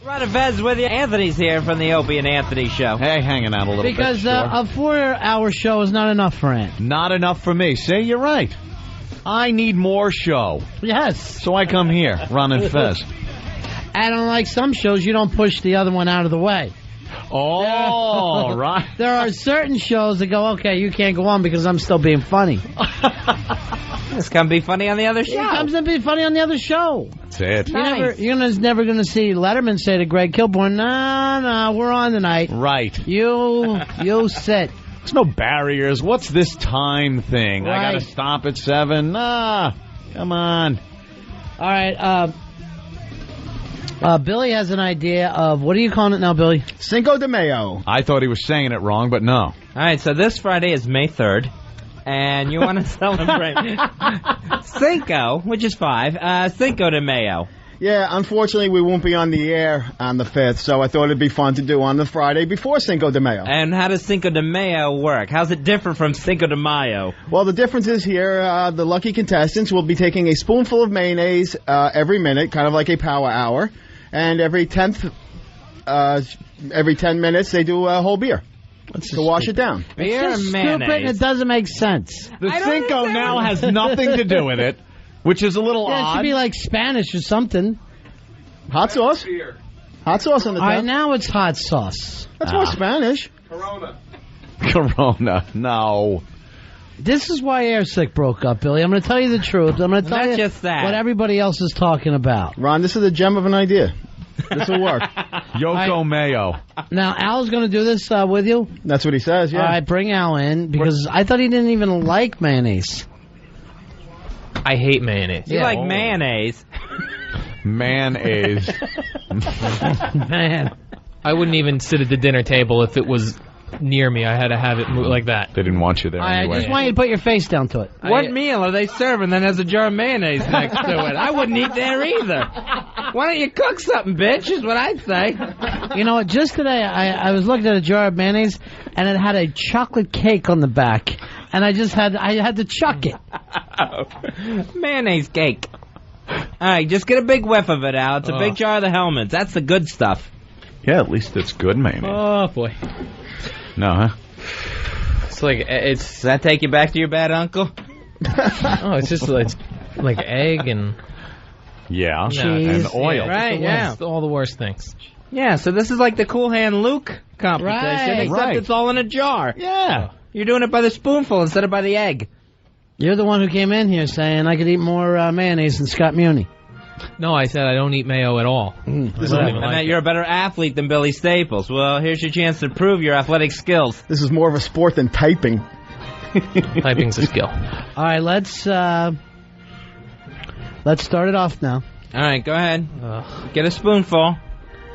Ron Fez with you. Anthony's here from the Opie and Anthony show. Hey, hanging out a little bit. Because a 4-hour show is not enough for Ant. Not enough for me. See, you're right. I need more show. Yes. So I come here, Ron and Fez. And unlike some shows, you don't push the other one out of the way. Oh, right. There are certain shows that go, okay, you can't go on because I'm still being funny. This can be funny on the other show. It comes to be funny on the other show. That's it. Nice. You're never going to see Letterman say to Greg Kilborn, no, we're on tonight. Right. You sit. There's no barriers. What's this time thing? Right. I got to stop at 7. Nah, come on. All right, Billy has an idea of, what are you calling it now, Billy? Cinco de Mayo. I thought he was saying it wrong, but no. All right, so this Friday is May 3rd, and you want to celebrate Cinco, which is 5, Cinco de Mayo. Yeah, unfortunately, we won't be on the air on the 5th, so I thought it'd be fun to do on the Friday before Cinco de Mayo. And how does Cinco de Mayo work? How's it different from Cinco de Mayo? Well, the difference is here, the lucky contestants will be taking a spoonful of mayonnaise every minute, kind of like a power hour, and every 10 minutes they do a whole beer to wash it down. Beer It's and just stupid and mayonnaise. it doesn't make sense. The Cinco now has nothing to do with it, which is a little Yeah, it odd. should be like Spanish or something. Hot sauce? Hot sauce on the All right, top. now it's hot sauce. That's more Spanish. Corona. No. This is why Airsick broke up, Billy. I'm going to tell you the truth. I'm going to tell Not you just that. what everybody else is talking about. Ron, this is a gem of an idea. This will work. Yoko Mayo. Now, Al's going to do this with you. That's what he says, yeah. All right, bring Al in, because I thought he didn't even like mayonnaise. I hate mayonnaise. You like mayonnaise. Mayonnaise. Man. I wouldn't even sit at the dinner table if it was near me. I had to have it like that. They didn't want you there I anyway. just want you to put your face down to it. What meal are they serving that has a jar of mayonnaise next to it? I wouldn't eat there either. Why don't you cook something, bitch, is what I'd say. You know what? Just today, I was looking at a jar of mayonnaise, and it had a chocolate cake on the back, and I had to chuck it. Mayonnaise cake. All right, just get a big whiff of it, Al. It's a big jar of the Hellmann's. That's the good stuff. Yeah, at least it's good mayonnaise. Oh boy, No, huh? it's like Does that take you back to your bad uncle? it's just like egg and Yeah. Cheese. And oil. Right, yeah. all the worst things. Yeah, so this is like the Cool Hand Luke competition, Right. except Right. it's all in a jar. Yeah. You're doing it by the spoonful instead of by the egg. You're the one who came in here saying I could eat more mayonnaise than Scott Muni. No, I said I don't eat mayo at all. I don't even And like that it. you're a better athlete than Billy Staples. Well, here's your chance to prove your athletic skills. This is more of a sport than typing. Typing's a skill. All right, let's start it off now. All right, go ahead. Get a spoonful.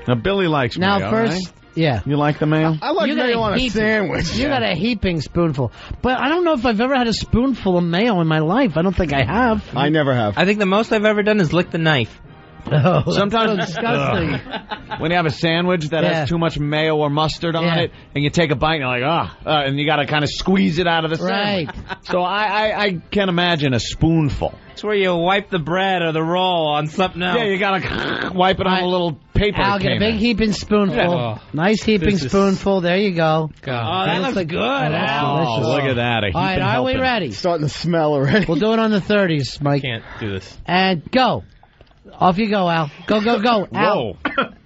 Now, Billy likes Now, mayo, first, right? yeah. You like the mayo? I like You got mayo a on a heap- sandwich. You got a heaping spoonful. But I don't know if I've ever had a spoonful of mayo in my life. I don't think I have. I never have. I think the most I've ever done is lick the knife. Oh, Sometimes that's so disgusting. when you have a sandwich that Yeah. has too much mayo or mustard on Yeah. it, and you take a bite and you're like, and you got to kind of squeeze it out of the sandwich. Right. So I can't imagine a spoonful. It's where you wipe the bread or the roll on something else. Yeah, you got to wipe it on a little paper. I'll it get a came big in. heaping spoonful. Yeah. Nice heaping This is- spoonful. There you go. Oh, God, that looks like- good. that's Al. delicious. Look at that. All right, are we ready? Starting to smell already. We'll do it on the 30s, Mike. can't do this. And go. Off you go, Al. Go, go, go. Al. Whoa.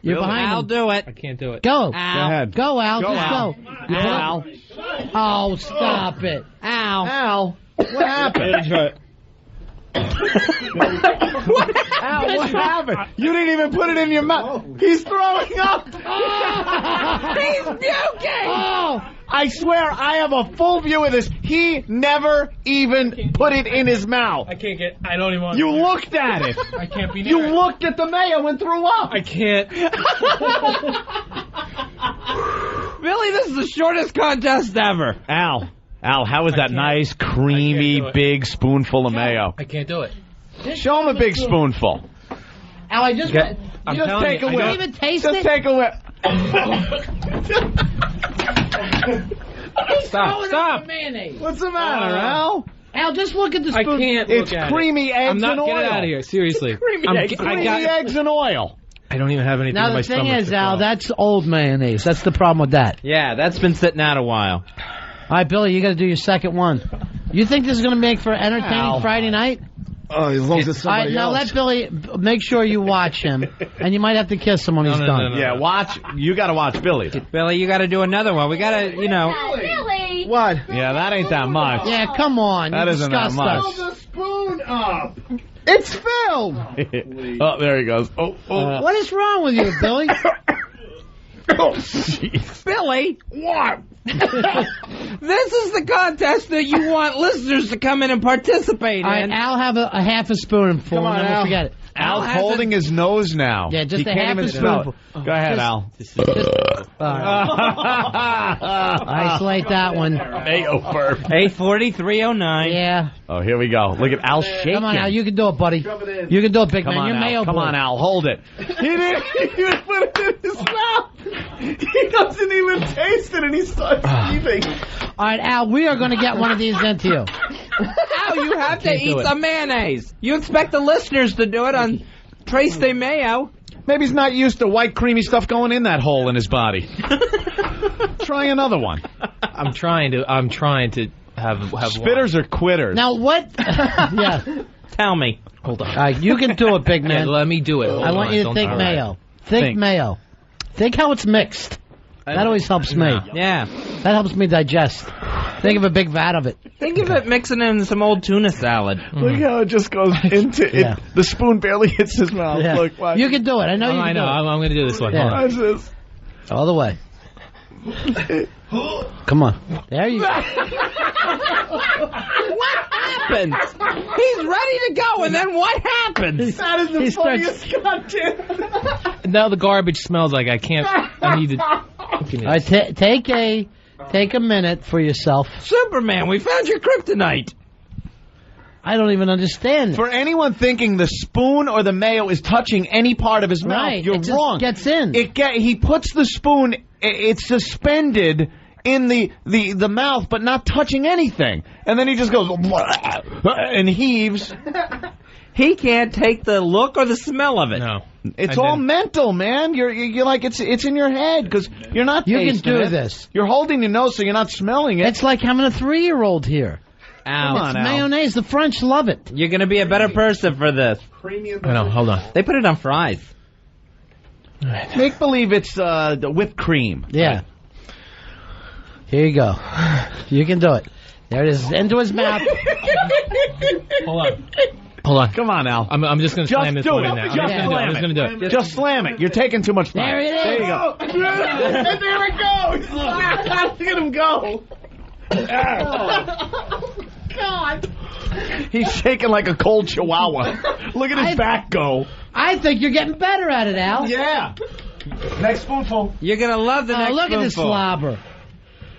You're behind I'll him. do it. I can't do it. Go. Al. Go ahead. Go, Al. Go, Just Al. go. You put Al. it- Oh, stop it. Al. Al, what happened? Al, what happened? You didn't even put it in your mouth. He's throwing up. He's puking! Oh. I swear, I have a full view of this. He never even put it in his mouth. I can't get. I don't even want. You looked at it. I can't be. You looked at the mayo and threw up. I can't. Billy, this is the shortest contest ever. Al, how was that can't- nice, I creamy, can't do it. big spoonful of mayo? I can't do it. Show him a big spoonful. Al, I just... I'm Just telling take you, a I whiff. don't- even taste Just it? take a whiff. Stop. Mayonnaise. What's the matter, Al? Al, just look at the I spoon. can't. It's look at creamy it. eggs I'm not and oil. getting out of here. Seriously. Creamy eggs and oil. I don't even have anything Now in my the thing stomach. is, Al, that's old mayonnaise. That's the problem with that. Yeah, that's been sitting out a while. All right, Billy, you got to do your second one. You think this is going to make for entertaining Friday night? Oh, as long as it's All right, somebody now else. let Billy make sure you watch him, and you might have to kiss him when he's done. no. Yeah, watch. You got to watch Billy. Billy, you got to do another one. We got to, Billy! What? Yeah, that ain't that much. Yeah, come on. That you isn't that disgust much. us. The spoon up. It's filled. Oh, there he goes. Oh. What is wrong with you, Billy? Oh, jeez. Billy, what? This is the contest that you want listeners to come in and participate All right, in. Al, have a half a spoonful, Come on, and then we'll Al. forget it. Al's holding his nose now. Yeah, just he a can't half even a smell spoonful. it. Go ahead, Al. Isolate that one. Mayo burp. 84309. Yeah. Oh, here we go. Look at Al shaking. Come on, Al. You can do it, buddy. You can do it, big Come man. on, You're Al. mayo Come boy. on, Al. Hold it. He didn't even put it in his mouth. He doesn't even taste it, and he starts eating. All right, Al, we are going to get one of these into you. Al, you have to Can't do eat it. some mayonnaise. You expect the listeners to do it on Trace de Mayo. Maybe he's not used to white, creamy stuff going in that hole in his body. Try another one. I'm trying to have Spitters are quitters. Now, what? Yeah. Tell me. Hold on. All right, you can do it, big Yeah, man. let me do it. I want you to think mayo. Think mayo. Think how it's mixed. That always helps me. Yeah. That helps me digest. Think of a big vat of it. Think of it mixing in some old tuna salad. Look how it just goes into it. Yeah. The spoon barely hits his mouth. Yeah. Look, watch. You can do it. I know you I can know. do I'm going to do this one. Yeah. Hold on. Watch this. it. All the way. Come on. There you go. What happens? He's ready to go, and then what happens? That is the He starts- funniest goddamn. Now the garbage smells like I can't. I need to. All right, take a minute for yourself. Superman, we found your kryptonite. I don't even understand it. For anyone thinking the spoon or the mayo is touching any part of his mouth, Right, you're it just wrong. gets in. He puts the spoon. It's suspended in the mouth, but not touching anything, and then he just goes and heaves. He can't take the look or the smell of it. No. It's I all didn't. mental, man. You're like it's in your head because you're not. You can tasting do it. this. You're holding your nose, so you're not smelling it. It's like having a 3-year-old here. Al, Come on, Al. Mayonnaise. The French love it. you're going to be a better person for this. I know. Hold on. They put it on fries. Make believe it's the whipped cream. Yeah. Here you go. You can do it. There it is. Into his mouth. Hold on. Come on, Al. I'm just going to slam this do one it. in there. Just I'm slam just going to do it. Just slam it. You're taking too much time. There it is. There you go. And there it goes. Look at him go. God. He's shaking like a cold chihuahua. Look at his back go. I think you're getting better at it, Al. Yeah. Next spoonful. You're going to love the Oh, next look at this spoonful. slobber.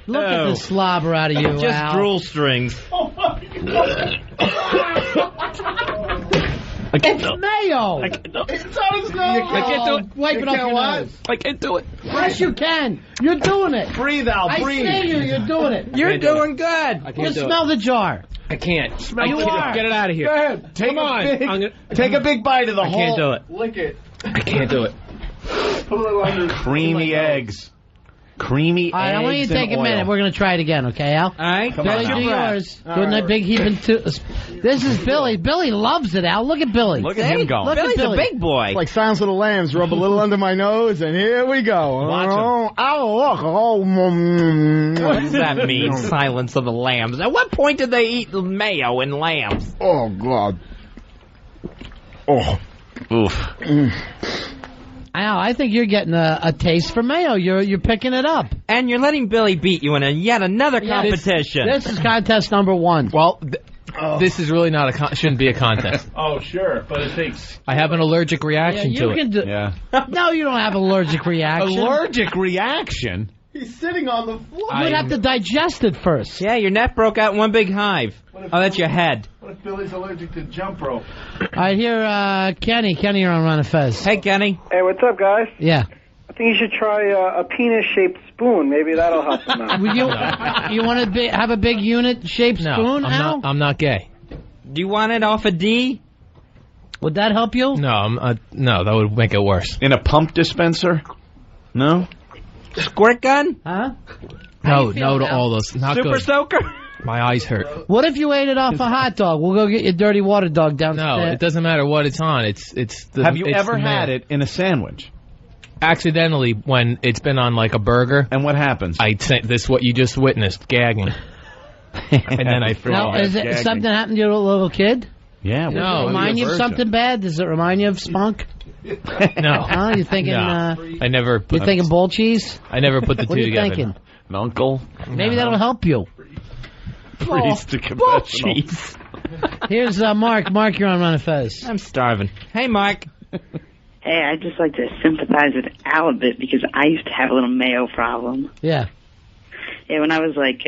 Look at Oh. the slobber out of you, Just Al. drool strings. Oh my God. It's mayo. It's on his nose. I can't do it. Wipe it off your nose. I can't do it. Yes, you can. You're doing it. Breathe, Al. I Breathe. see you. You're doing it. You're doing good. You smell the jar. I can't. You are. Get it out of here. Go ahead. Come on. Take a big bite of the I whole. can't do it. Lick it. I can't do it. Creamy eggs. Creamy All right, I want you eggs to take and a minute. oil. We're going to try it again, okay, Al? All right. Billy, Catch do your breath. yours. Doing that big heaping too. This is Billy. Billy loves it, Al. Look at Billy. Look at him go. Look at Billy's a Billy. big boy. Like Silence of the Lambs, rub a little under my nose, and here we go. Watch him. Look. What does that mean? Silence of the Lambs. At what point did they eat mayo and lambs? Oh, God. Oh. Oof. Al, I think you're getting a taste for mayo. You're picking it up. And you're letting Billy beat you in yet another competition. This is contest number 1. Well, this is really not shouldn't be a contest. Oh, sure, but it takes I have an allergic reaction you to it. can do. yeah. No, you don't have allergic reaction. Allergic reaction. He's sitting on the floor. You would have to digest it first. Yeah, your neck broke out in one big hive. Oh, that's your head. What if Billy's allergic to jump rope? All right, here, Kenny. Kenny, you're on Ron and Fez. Hey, Kenny. Hey, what's up, guys? Yeah. I think you should try a penis-shaped spoon. Maybe that'll help them out. Would you want to have a big unit-shaped No, spoon, Al? I'm not gay. Do you want it off a D? Would that help you? No, no, that would make it worse. In a pump dispenser? No? Squirt gun? Huh? No to all those. Not Super good. soaker? My eyes hurt. What if you ate it off a hot dog? We'll go get your dirty water dog downstairs. No, it doesn't matter what it's on. It's the. Have you it's ever the had mayo. it in a sandwich? Accidentally, when it's been on like a burger, And what happens? I say this what you just witnessed, gagging, and then I freak Now, out. is it something happened to your little kid? Yeah. Does No, it remind you of something bad? Does it remind you of spunk? No, Huh? You thinking? no, I never. You thinking bull cheese? I never put the What two are you together. thinking? An uncle? Maybe that'll help you. Priest to confessional. Here's Mark. Mark, you're on Run of Fez. I'm starving. Hey, Mark. Hey, I'd just like to sympathize with Al a bit because I used to have a little mayo problem. Yeah. Yeah, when I was like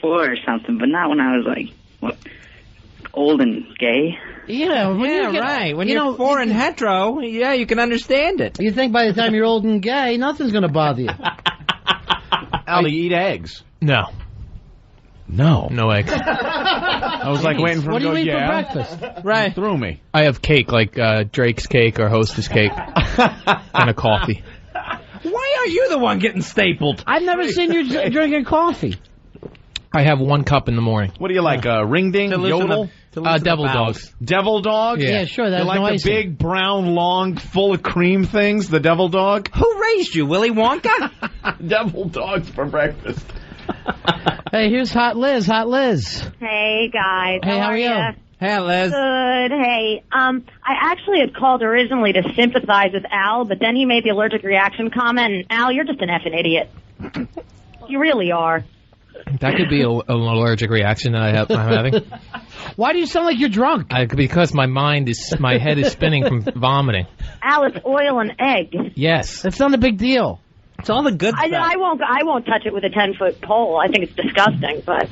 4 or something, but not when I was like old and gay. Yeah, Right. When you're 4 and hetero, yeah, you can understand it. You think by the time you're old and gay, nothing's going to bother you. Al, you eat eggs? No, No. no eggs. I was like waiting for What him do to you go, eat for yeah. breakfast? Right. Threw me. I have cake like Drake's cake or Hostess cake, and a coffee. Why are you the one getting stapled? I've never seen you drinking coffee. I have 1 cup in the morning. What do you like, ring ding, yodel? Devil dogs. Devil dog? Yeah. Yeah, sure. That's You like no the icing. big, brown, long, full of cream things, the devil dog? Who raised you, Willy Wonka? Devil dogs for breakfast. Hey, here's Hot Liz. Hot Liz. Hey guys, Hey, how are you? ya? Hey, Liz. Good. Hey, I actually had called originally to sympathize with Al, but then he made the allergic reaction comment. And Al, you're just an effing idiot. You really are. That could be an allergic reaction that I'm having. Why do you sound like you're drunk? Because my head is spinning from vomiting. Al, it's oil and egg. Yes. That's not a big deal. It's all the good stuff. I won't touch it with a 10-foot pole. I think it's disgusting, but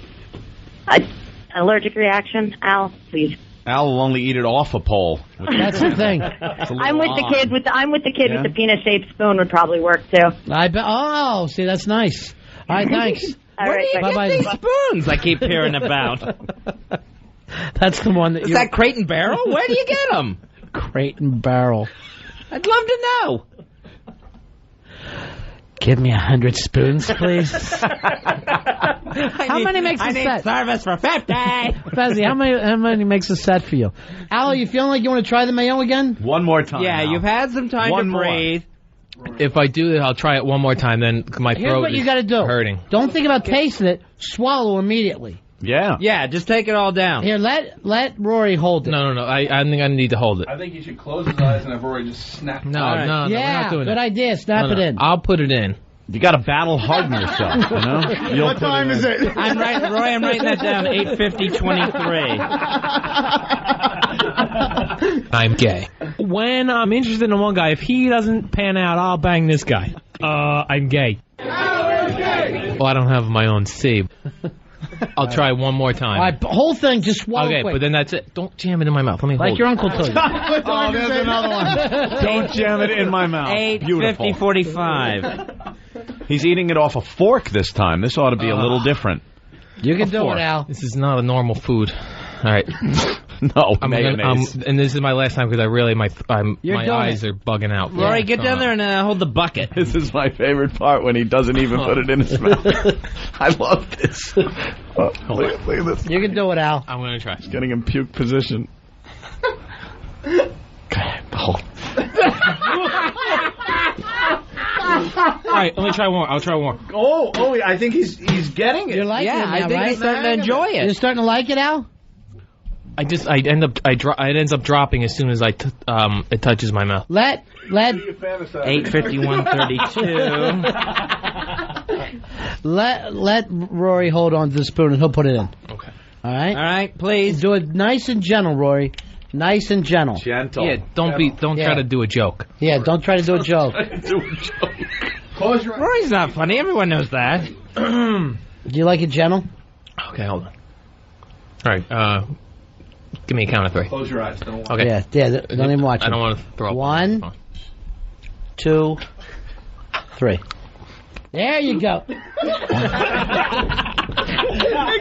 allergic reaction, Al, please. Al will only eat it off a pole. That's the thing. I'm with the kid with the penis-shaped spoon would probably work too. I bet. Oh, see, that's nice. All right, thanks. All Where right, do you bye-bye. get these spoons I keep hearing about? That's the one that Is you. that Crate and Barrel? Where do you get them? Crate and Barrel. I'd love to know. Give me 100 spoons, please. How many makes a I need set? service for 50. Fezzi, how many makes a set for you? Al, you feeling like you want to try the mayo again? One more time. Yeah, Al. you've had some time One to more. breathe. If I do it, I'll try it one more time. Then my Here's throat what you is got to do. hurting. Don't think about tasting it. Swallow immediately. Yeah. Yeah, just take it all down. Here, let Rory hold it. No. I think I need to hold it. I think he should close his eyes and have Rory just snap. No, All right. no, we're Yeah, not doing good that. idea. Snap No, it in. I'll put it in. You got to battle harden yourself, you know? What time is it? I'm writing, Roy, I'm writing that down. 8:50:23. I'm gay. When I'm interested in one guy, if he doesn't pan out, I'll bang this guy. I'm gay. Well, I don't have my own C. I'll try one more time. All right, whole thing, just swallow Okay, quick. but then that's it. Don't jam it in my mouth. Let me Like hold your it. uncle told you. Oh, there's another one. Don't jam it in my mouth. 8:50:45. He's eating it off a fork this time. This ought to be a little different. You can do Fork. it, Al. This is not a normal food. All right. No, mayonnaise. And this is my last time because my You're doing eyes are bugging out. Rory, get down there and hold the bucket. This is my favorite part when he doesn't even put it in his mouth. I love this. Look at this. You can do it, Al. I'm going to try. Getting in puke position. Okay, hold. All right, let me try one. I'll try one. Oh, I think he's getting it. You're liking it now, I think right? he's starting to enjoy You're it. starting to like it, Al? It ends up dropping as soon as it touches my mouth. Let 8:51:32. let Rory hold on to the spoon and he'll put it in. Okay. All right? All right, please. Do it nice and gentle, Rory. Nice and gentle. Gentle. Yeah, don't Yeah. try to do a joke. Yeah, don't try to do a joke. Close your eyes. Rory's not funny. Everyone knows that. Do you like it gentle? Okay, hold on. All right, give me a count of 3. Close your eyes. Don't Okay. Yeah, don't even watch I it. don't want to throw up. 1, 2, 3. There you go. It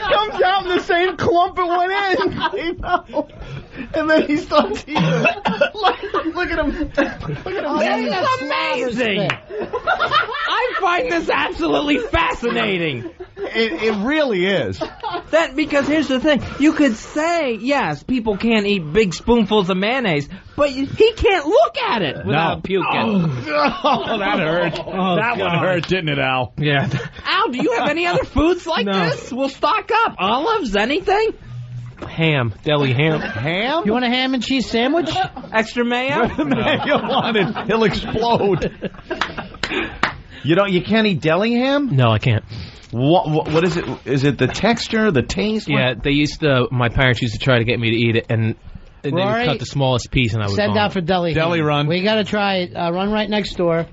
comes out in the same clump it went in. I know. and then he starts eating. Look at him. Look at him. This is amazing. I find this absolutely fascinating. It really is. Because here's the thing. You could say, yes, people can't eat big spoonfuls of mayonnaise, but he can't look at it without puking. Oh, that hurt. That one hurt, didn't it, Al? Yeah. Al, do you have any other foods like this? We'll stock up. Olives, anything? Ham. Deli ham. Ham? You want a ham and cheese sandwich? Extra mayo? Mayo on it. He'll explode. You can't eat deli ham? No, I can't. What is it? Is it the texture, the taste? Yeah, my parents used to try to get me to eat it, and they would cut the smallest piece, and I would Send out for deli ham. run. We got to try it. Run right next door.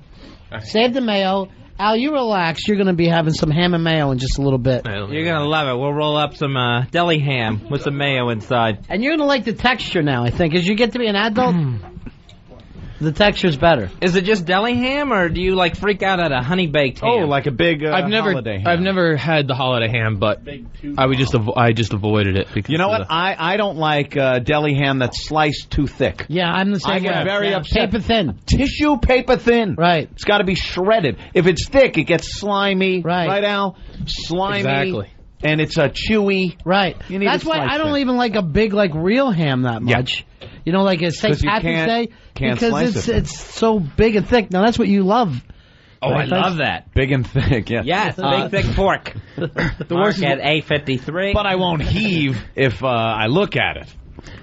Save the mayo. Al, you relax. You're going to be having some ham and mayo in just a little bit. You're going to love it. We'll roll up some deli ham with some mayo inside. And you're going to like the texture now, I think. As you get to be an adult, the texture's better. Is it just deli ham, or do you freak out at a honey baked ham? Oh, like a big holiday ham. I've never had the holiday ham, but I just avoided it. Because you know what? I don't like deli ham that's sliced too thick. Yeah, I'm the same I way. get very upset. Paper thin. Tissue paper thin. Right. It's got to be shredded. If it's thick, it gets slimy. Right. Right, Al? Slimy. Exactly. And it's chewy. Right. That's why I don't even like a big, real ham that much. You know, like a St. Patrick's Day. Because it's so big and thick. Now, that's what you love. Oh, I love that. Big and thick, yeah. Yes, big, thick pork. The worst at A53. But I won't heave if I look at it.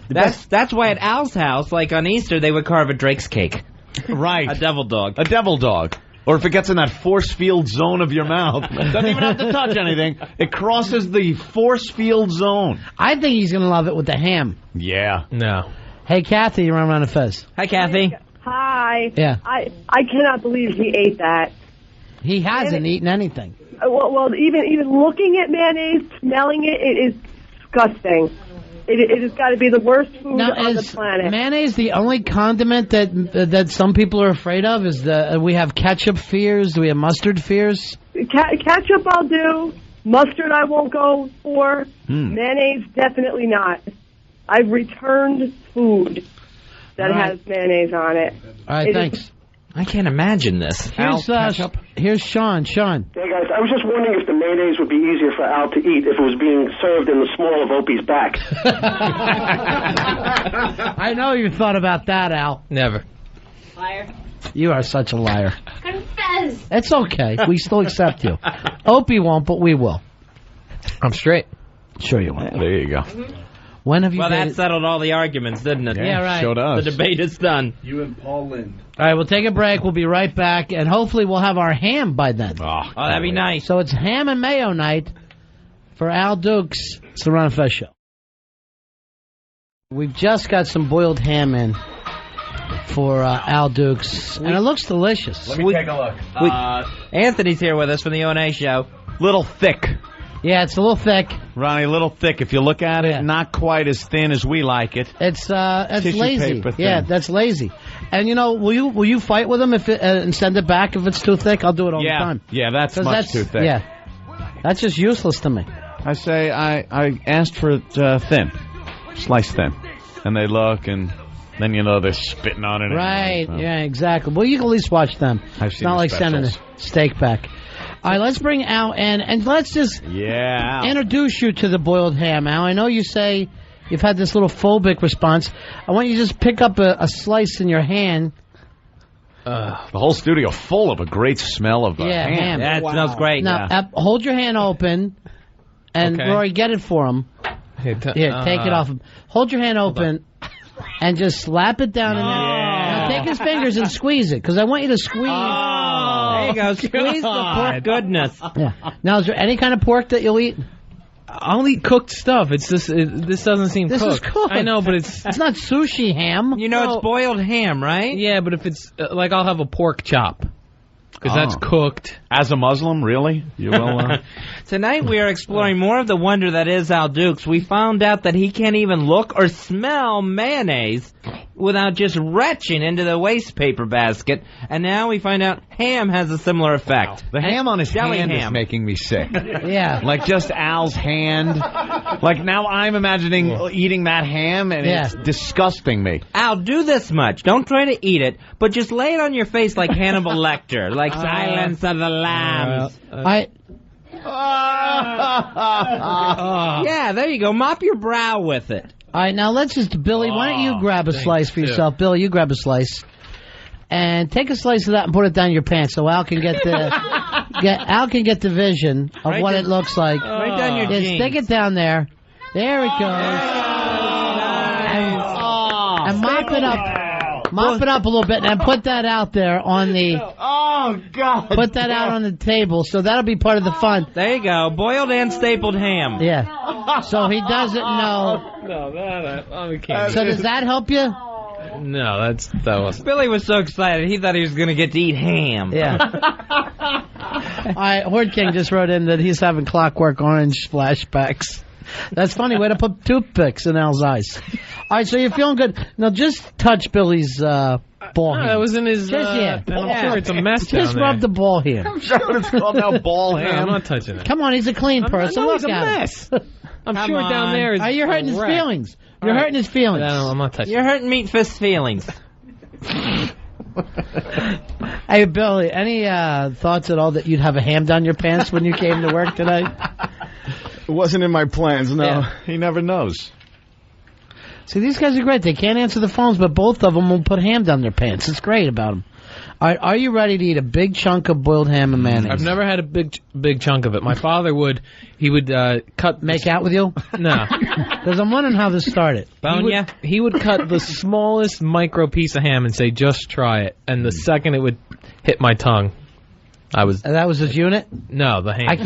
That's why at Al's house, on Easter, they would carve a Drake's cake. Right. A devil dog. A devil dog. Or if it gets in that force field zone of your mouth, doesn't even have to touch anything. It crosses the force field zone. I think he's going to love it with the ham. Yeah. No. Hey, Kathy, you're on a Fez. Hi, Kathy. Hi. Yeah. I cannot believe he ate that. He hasn't eaten anything. Well, even looking at mayonnaise, smelling it, it is disgusting. It has got to be the worst food on the planet. Mayonnaise the only condiment that some people are afraid of? Is we have ketchup fears? Do we have mustard fears? Ketchup I'll do. Mustard I won't go for. Mayonnaise definitely not. I've returned food that has mayonnaise on it. All right, thanks. I can't imagine this. Here's Sean. Sean. Hey, guys, I was just wondering if the mayonnaise would be easier for Al to eat if it was being served in the small of Opie's back. I know you thought about that, Al. Never. Liar. You are such a liar. Confess. It's okay. We still accept you. Opie won't, but we will. I'm straight. Sure you will. There you go. When have you that settled all the arguments, didn't it? Yeah, right. Sure does. The debate is done. You and Paul Lind. All right, we'll take a break. We'll be right back, and hopefully we'll have our ham by then. Oh, that'd be nice. So it's ham and mayo night for Al Dukes. It's the Ron and Fez Show. We've just got some boiled ham in for Al Dukes, and it looks delicious. Let me take a look. Anthony's here with us from the O&A show. Little thick. Yeah, it's a little thick. Ronnie, a little thick. If you look at it, not quite as thin as we like it. It's lazy. Paper thin. Yeah, that's lazy. And will you fight with them and send it back if it's too thick? I'll do it all the time. Yeah, that's much too thick. Yeah, that's just useless to me. I say I asked for it thin, sliced thin, and they look and. Then they're spitting on it. Right, yeah, exactly. Well, you can at least watch them. It's not like sending a steak back. All right, let's bring Al in, and let's just introduce you to the boiled ham. Al, I know you say you've had this little phobic response. I want you to just pick up a slice in your hand. The whole studio full of a great smell of ham. Yeah, it smells great. Now, hold your hand open, and Rory, get it for him. Here, take it off him. Hold your hand open. And just slap it down in there. Now take his fingers and squeeze it, because I want you to squeeze. There you go. Squeeze the pork goodness. Yeah. Now, is there any kind of pork that you'll eat? I'll eat cooked stuff. It's just this doesn't seem cooked. This is cooked. I know, but it's not sushi ham. It's boiled ham, right? Yeah, but if it's I'll have a pork chop. Because that's cooked. As a Muslim, really? You will. Tonight we are exploring more of the wonder that is Al Dukes. We found out that he can't even look or smell mayonnaise without just retching into the waste paper basket. And now we find out ham has a similar effect. The ham on his Deli hand ham. is making me sick. Yeah. Like just Al's hand. Like now I'm imagining eating that ham and it's disgusting me. Al, do this much. Don't try to eat it, but just lay it on your face like Hannibal Lecter, like Silence of the Lambs. Yeah, there you go. Mop your brow with it. All right, now let's just, Billy, why don't you grab a slice for yourself? Billy, you grab a slice. And take a slice of that and put it down your pants so Al can get the Al can get the vision of what it looks like. Right down your jeans. Stick it down there. There it goes. And mop it up. Mop it up a little bit and put that out there on the... Oh, God. Put that out on the table, so that'll be part of the fun. There you go. Boiled and stapled ham. Yeah. So he doesn't know. No, I can't. So does that help you? No, that wasn't. Billy was so excited, he thought he was going to get to eat ham. Yeah. All right, Horde King just wrote in that he's having Clockwork Orange flashbacks. That's funny. Way to put toothpicks in Al's eyes. All right, so you're feeling good. Now just touch Billy's ball hand. That was in his... I'm sure it's a mess down Just there. rub the ball hand. I'm sure it's called now ball No, hand. I'm not touching it. Come on, he's a clean person. No, Look he's a at mess. I'm Come sure down on. there is... You're hurting his wrecked. feelings. You're hurting his feelings. No, I'm not touching You're hurting Meat Fist's feelings. Hey, Billy, any thoughts at all that you'd have a ham down your pants when you came to work today? It wasn't in my plans, no. Yeah. He never knows. See, these guys are great. They can't answer the phones, but both of them will put ham down their pants. It's great about them. All right, are you ready to eat a big chunk of boiled ham and mayonnaise? I've never had a big chunk of it. My father would. He would make out with you? No, because I'm wondering how this started. He would cut the smallest micro piece of ham and say, "Just try it." And the second it would hit my tongue, I was. That was his unit? No, the ham. I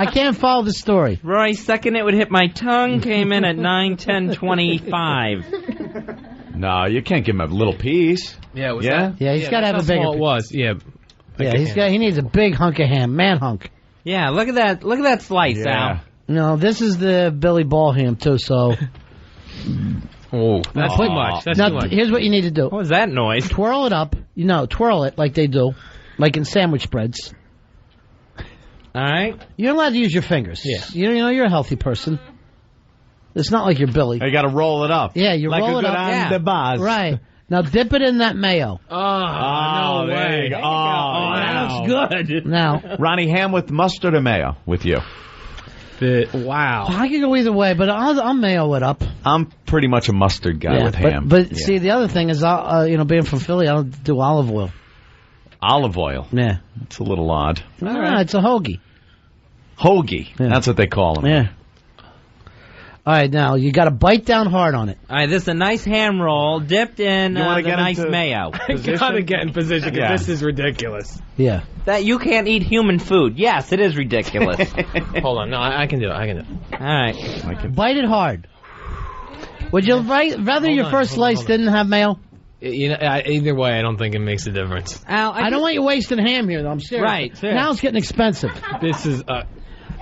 can't follow the story. Roy, second it would hit my tongue, came in at 9:10:25. No, you can't give him a little piece. Yeah, was Yeah, he's got to have a bigger. It was. Yeah. Yeah, he needs a big hunk of ham, man hunk. Yeah, look at that. Look at that slice, Al. No, this is the Billy Ball ham too. So. Oh, that's too much. That's now, too much. Here's what you need to do. What was that noise? Twirl it up. Twirl it like they do, like in sandwich breads. All right. You're allowed to use your fingers. Yeah. You're a healthy person. It's not like you're Billy. You got to roll it up. Yeah, you like roll a it good up. the bars. Right. Now dip it in that mayo. Oh, no there way. you go. that looks good. Now, Ronnie, ham with mustard or mayo with you? Wow. I could go either way, but I'll mayo it up. I'm pretty much a mustard guy with ham. But see, the other thing is, being from Philly, I'll do olive oil. Olive oil. Yeah. It's a little odd. No, it's a hoagie. Hoagie. Yeah. That's what they call them. Yeah. All right, now you got to bite down hard on it. All right, this is a nice ham roll dipped in the nice mayo. I gotta get in position because this is ridiculous. Yeah. That you can't eat human food. Yes, it is ridiculous. Hold on, no, I can do it. All right, bite it hard. Would you rather your first slice didn't have mayo? Either way, I don't think it makes a difference. Al, I don't want you wasting ham here, though. I'm serious. Right. Now it's getting expensive. This is.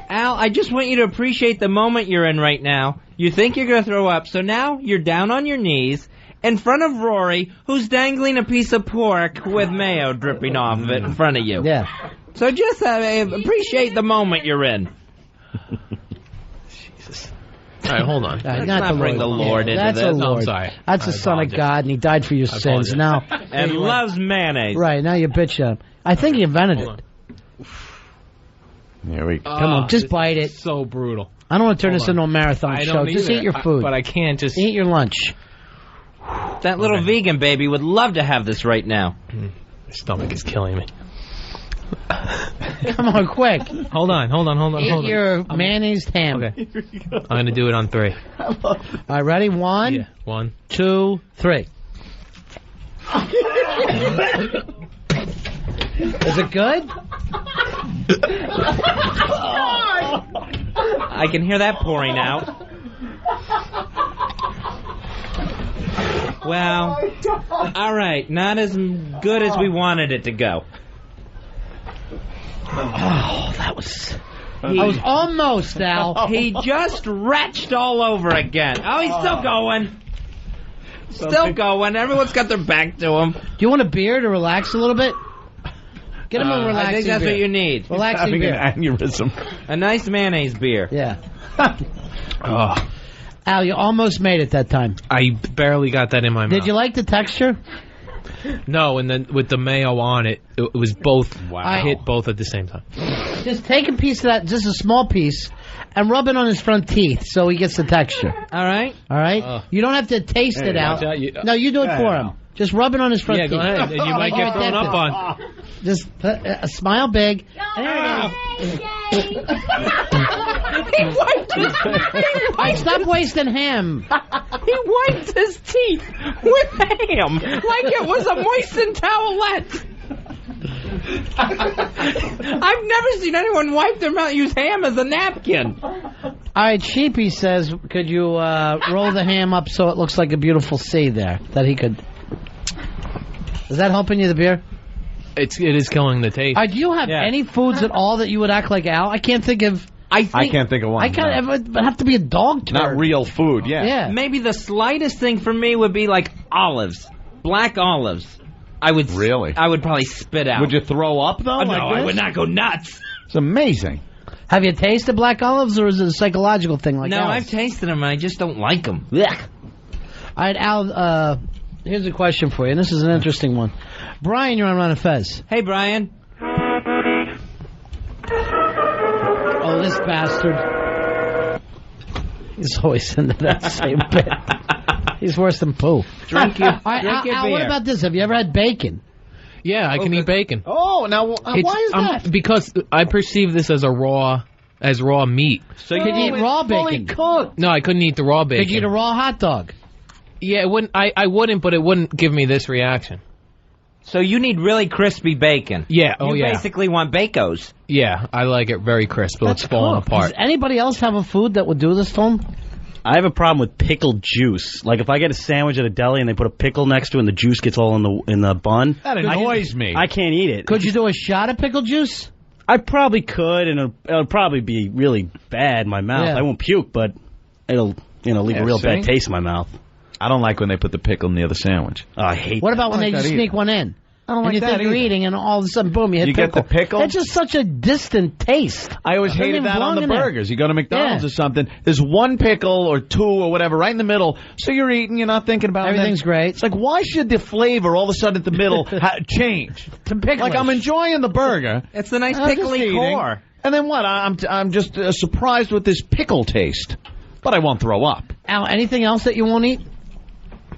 Al, I just want you to appreciate the moment you're in right now. You think you're going to throw up, so now you're down on your knees in front of Rory, who's dangling a piece of pork with mayo dripping off of it in front of you. Yeah. So just appreciate the moment you're in. Jesus. All right, hold on. Let's not bring the Lord into That's this. a Lord. No, I'm sorry. That's the Son of God, and He died for your sins. Now, and loves mayonnaise. Right, now you bitch at him. I think he invented it. There we go. Come on, just bite it. So brutal. I don't want to turn this into a marathon I show. don't Just either. eat your food. But I can't just... Eat your lunch. That little vegan baby would love to have this right now. My stomach is killing me. Come on, quick. Hold on. Eat your mayonnaise ham. Okay. I'm going to do it on 3. All right, ready? 1, Yeah. 1, 2, 3. Is it good? I can hear that pouring out. Well, all right, not as good as we wanted it to go. Oh, that was almost, Al. He just retched all over again. Oh, he's still going. Still going. Everyone's got their back to him. Do you want a beer to relax a little bit? Get him a relaxing I think that's beer. what you need. Relaxing Having beer. an aneurysm. A nice mayonnaise beer. Yeah. Oh, Al, you almost made it that time. I barely got that in my mouth. Did you like the texture? No, and then with the mayo on it, it was both. Wow. I hit both at the same time. Just take a piece of that, just a small piece, and rub it on his front teeth so he gets the texture. All right? All right? You don't have to taste it out. No, you do it for him. Just rub it on his front teeth. Yeah, go ahead. You might get thrown up on. Just smile big. And there He wiped his Hey, stop wasting ham. He wiped his teeth with ham like it was a moistened towelette. I've never seen anyone wipe their mouth, use ham as a napkin. All right, Sheepy says, could you roll the ham up so it looks like a beautiful C there? That he could... Is that helping you, the beer? It is killing the taste. Do you have any foods at all that you would act like Al? I can't think of... I can't think of one. It would have to be a dog turd. Not real food, yeah. Maybe the slightest thing for me would be like olives. Black olives. I would probably spit out. Would you throw up, though? Oh, no, I would not go nuts. It's amazing. Have you tasted black olives, or is it a psychological thing like No, Al's? I've tasted them, and I just don't like them. All right, Al, here's a question for you, and this is an interesting one. Brian, you're on Ron and Fez. Hey, Brian. Oh, this bastard. He's always into that same bit. He's worse than poo. Drink your Al, beer. what about this? Have you ever had bacon? Yeah, I can eat bacon. Oh, now why is that? Because I perceive this as raw meat. So you could eat raw bacon. Cooked. No, I couldn't eat the raw bacon. Could you eat a raw hot dog? Yeah, it wouldn't. I wouldn't, but it wouldn't give me this reaction. So you need really crispy bacon. Yeah. You basically want Bacos. Yeah, I like it very crisp, but it's falling apart. Does anybody else have a food that would do this to them? I have a problem with pickled juice. Like if I get a sandwich at a deli and they put a pickle next to it and the juice gets all in the bun. That annoys me. I can't eat it. Could you do a shot of pickle juice? I probably could, and it'll probably be really bad in my mouth. Yeah. I won't puke, but it'll leave a real bad taste in my mouth. I don't like when they put the pickle near the sandwich. Oh, I hate What about when I they like just that sneak one in? I don't and like you that think you're either. eating, and all of a sudden, boom, you hit You pickle. get the pickle? It's just such a distant taste. I always Doesn't hated even that on belong the in there. burgers. You go to McDonald's Yeah. or something, there's one pickle or two or whatever right in the middle, so you're eating, you're not thinking about it. Everything's great. It's like, why should the flavor all of a sudden at the middle change? To pickle. Like, I'm enjoying the burger. It's the nice I'm just pickly eating, core. And then what? I'm just surprised with this pickle taste. But I won't throw up. Al, anything else that you won't eat?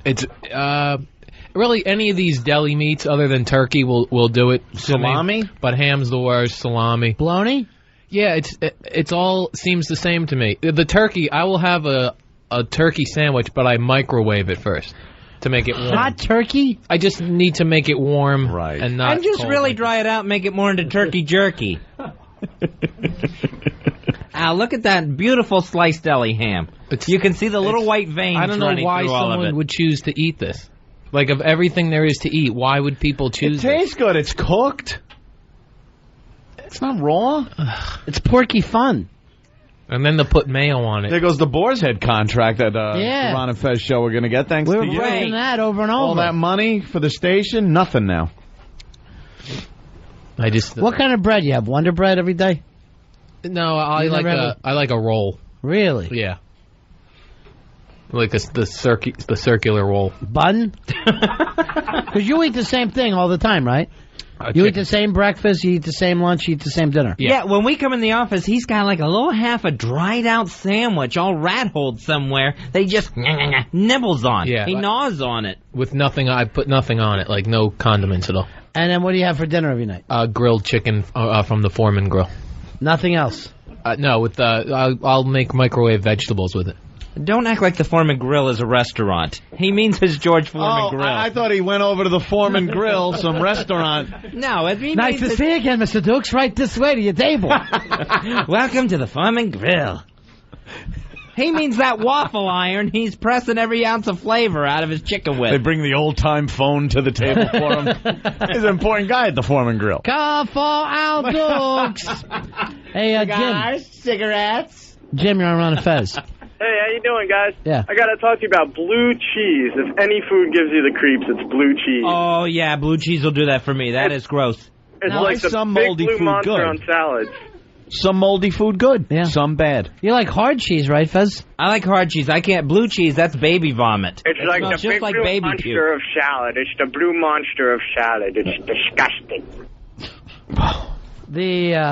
It's really any of these deli meats other than turkey will do it. Salami? But ham's the worst. Salami. Bologna? Yeah, it's all seems the same to me. The turkey, I will have a turkey sandwich, but I microwave it first to make it warm. Hot turkey? I just need to make it warm, Right. and not And just cold. really dry it out and make it more into turkey jerky. Al, look at that beautiful sliced deli ham. You can see the little white veins I don't know running why through all of someone it. would choose to eat this. Like, of everything there is to eat, why would people It choose tastes good. It's cooked. It's not raw. It's porky fun. And then they'll put mayo on it. There goes the Boar's Head contract that Yeah. the Ron and Fez show we're going to get. Thanks We to were you. breaking that over and over. All that money for the station, nothing now. I just What kind of bread you have? Wonder bread every day? no. I You like never I like a roll. Really? Yeah, like the circular roll. Bun? Because you eat the same thing all the time, right? You eat the same breakfast, you eat the same lunch, you eat the same dinner. Yeah, when we come in the office, he's got like a little half a dried out sandwich all rat-holed somewhere that he just nibbles on. Yeah. He gnaws on it. With nothing. I put nothing on it, like no condiments at all. And then what do you have for dinner every night? Grilled chicken from the Foreman grill. Nothing else. No, with I'll make microwave vegetables with it. Don't act like the Foreman Grill is a restaurant. He means his George Foreman Grill. I thought he went over to the Foreman Grill, some restaurant. No, it means Nice to see you again, Mr. Dukes. Right this way to your table. Welcome to the Foreman Grill. He means that waffle iron he's pressing every ounce of flavor out of his chicken with. They bring the old-time phone to the table for him. He's an important guy at the Foreman Grill. Call for Al Dukes. Hey, Jim. Cigarettes. Jim, you're on Ron and Fez. Hey, how you doing, guys? Yeah. I got to talk to you about blue cheese. If any food gives you the creeps, it's blue cheese. Oh, yeah, blue cheese will do that for me. That is gross. It's like the some big moldy blue food monster good. on salads. Some moldy food good. Yeah. Some bad. You like hard cheese, right, Fez? I like hard cheese. I can't. Blue cheese, that's baby vomit. It's It like smells the just big like blue baby monster puke. of salad. It's the blue monster of salad. It's disgusting.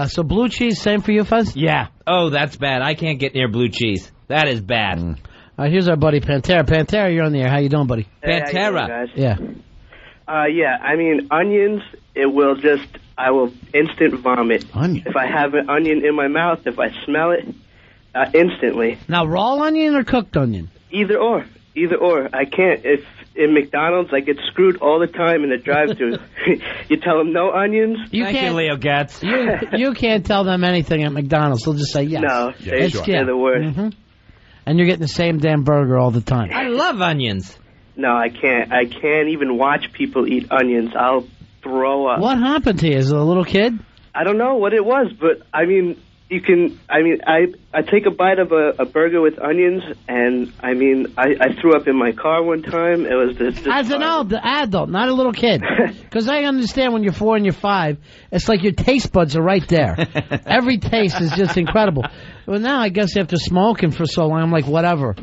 So blue cheese, same for you, Fez? Yeah. Oh, that's bad. I can't get near blue cheese. That is bad. All right, here's our buddy Pantera. Pantera, you're on the air. How you doing, buddy? Pantera. Yeah. Yeah, I mean, onions, I will instant vomit. Onion? If I have an onion in my mouth, if I smell it, instantly. Now, raw onion or cooked onion? Either or. I can't. If in McDonald's, I get screwed all the time in the drive-thru. You tell them no onions. Thank you, Leo Getz. You can't tell them anything at McDonald's. They'll just say yes. No, they're the worst. Mm-hmm. And you're getting the same damn burger all the time. I love onions. No, I can't. I can't even watch people eat onions. I'll throw up. What happened to you as a little kid? I don't know what it was, but I mean, I take a bite of a burger with onions, and I mean, I threw up in my car one time. It was this as an adult, not a little kid. Because I understand when you're 4 and you're 5, it's like your taste buds are right there. Every taste is just incredible. Well, now I guess after smoking for so long, I'm like, whatever.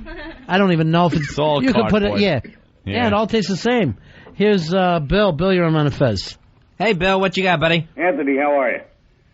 I don't even know if it's all you can put it. cardboard. Yeah, it all tastes the same. Here's Bill. Bill, you're on Fez. Hey, Bill, what you got, buddy? Anthony, how are you?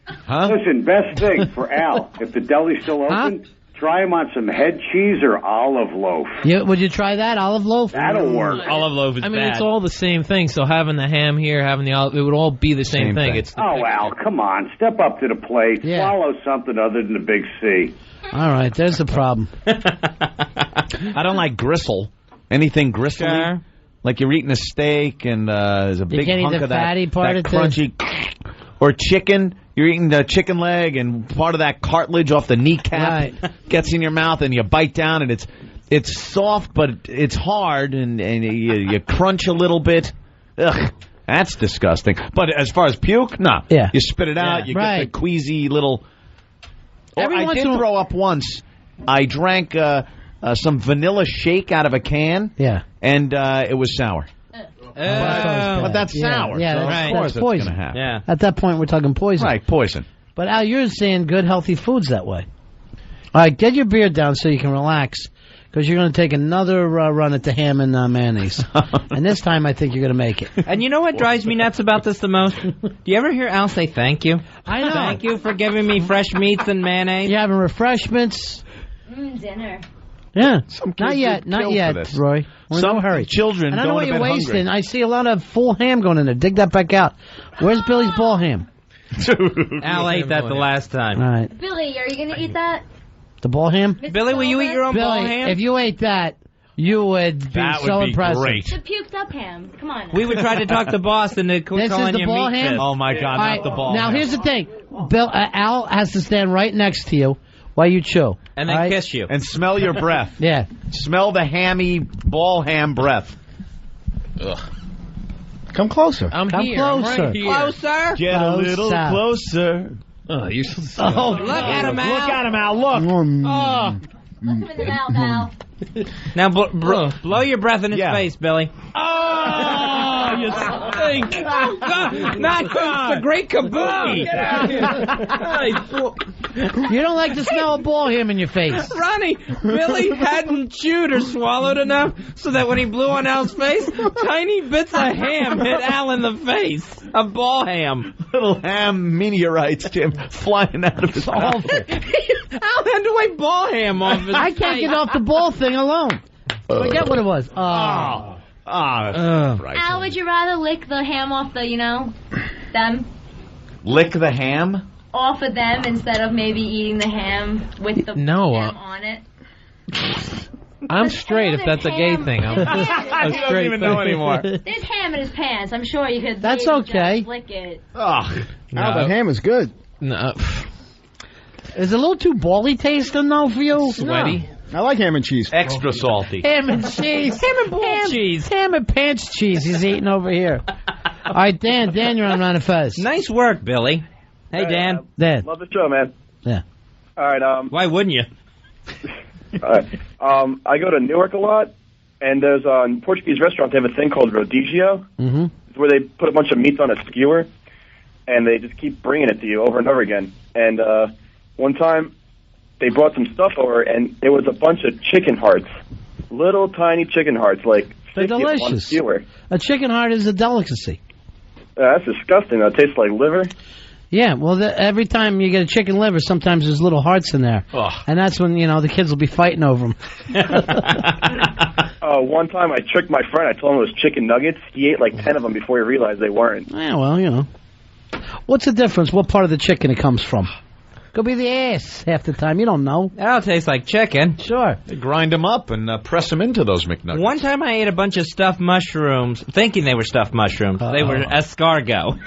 Huh? Listen, best thing for Al, if the deli's still open, try him on some head cheese or olive loaf. Would you try that, olive loaf? That'll work. Olive loaf is it's all the same thing. So having the ham here, having the olive, it would all be the same thing. It's Al, come on. Step up to the plate. Yeah. Swallow something other than the big C. All right, there's the problem. I don't like gristle. Anything gristly. Sure. Like you're eating a steak and there's a big can't eat hunk the of that, fatty part that of it? crunchy. Or chicken. You're eating the chicken leg and part of that cartilage off the kneecap gets in your mouth and you bite down and it's soft but it's hard and you crunch a little bit. Ugh, that's disgusting. But as far as puke, no. Yeah. You spit it out. You get the queasy little. I did throw up once. I drank some vanilla shake out of a can. Yeah. And it was sour. But that's sour. Yeah, so that's of course that's poison. It's going to happen. Yeah. At that point, we're talking poison. Right, poison. But Al, you're saying good, healthy foods that way. All right, get your beard down so you can relax, because you're going to take another run at the ham and mayonnaise. And this time, I think you're going to make it. And you know what drives me nuts about this the most? Do you ever hear Al say thank you? I know. Thank you for giving me fresh meats and mayonnaise. You're having refreshments. Dinner. Yeah. Some kids Not yet, would not kill yet, for this. Roy. We're in Some no hurry. children and I know go what to you're bed wasting. hungry. I see a lot of full ham going in there. Dig that back out. Where's Billy's ball ham? Al ate that the last time. All right. Billy, are you going to eat that? The ball ham? Billy, will you eat your own Billy, ball ham? if you ate that, you would be That would so be impressive. great. The puked up ham. Come on. We would try to talk to Boston to quit This is calling the you ball meat ham? fist. Oh, my God, All not right, the ball. Now, ham. here's the thing. Bill, Al has to stand right next to you while you chew. And then all right? kiss you. And smell your breath. Yeah. Smell the hammy ball ham breath. Ugh. Come closer. I'm Come here. I'm closer. right here. Closer. Get a little closer. Oh, you're so Oh, Look at him, Al. Look at him, Al. Look. Oh. Look him in the mouth, Al. Now blow your breath in his face, Billy. Oh, you stink. Not the great kabuki. Get out of here. You don't like to smell a ball ham in your face. Ronnie, Billy hadn't chewed or swallowed enough so that when he blew on Al's face, tiny bits of ham hit Al in the face. A ball ham. Little ham meteorites, Jim, flying out of his mouth. Al had to wipe ball ham off his I can't get off the ball thing alone. Forget what it was. Right. Al, would you rather lick the ham off them? Lick the ham? Off of them instead of maybe eating the ham with the ham on it? I'm straight if that's a gay thing. I'm He doesn't even know anymore. There's ham in his pants. I'm sure you could That's maybe okay. just lick it. Ugh. That ham is good. No. Is it a little too bally tasting, though, for you? Sweaty. I like ham and cheese. Extra salty. Ham and cheese. Ham and ball cheese. Ham and pants cheese he's eating over here. All right, Dan, you're on Ron and Fez. Nice work, Billy. Hey, Dan. Dan. Love the show, man. Yeah. All right. Why wouldn't you? All right. I go to Newark a lot, and there's a Portuguese restaurant. They have a thing called rodizio, Mm-hmm. where they put a bunch of meats on a skewer. and they just keep bringing it to you over and over again. And one time, they brought some stuff over, and it was a bunch of chicken hearts, little tiny chicken hearts, like 50 They're of one delicious. skewer. A chicken heart is a delicacy. That's disgusting. It tastes like liver. Yeah, well, every time you get a chicken liver, sometimes there's little hearts in there. Ugh. And that's when, the kids will be fighting over them. One time I tricked my friend. I told him it was chicken nuggets. He ate like 10 of them before he realized they weren't. Yeah, well, What's the difference? What part of the chicken it comes from? Could be the ass half the time. You don't know. That'll taste like chicken. Sure. They grind them up and press them into those McNuggets. One time I ate a bunch of stuffed mushrooms, thinking they were stuffed mushrooms. They were escargot.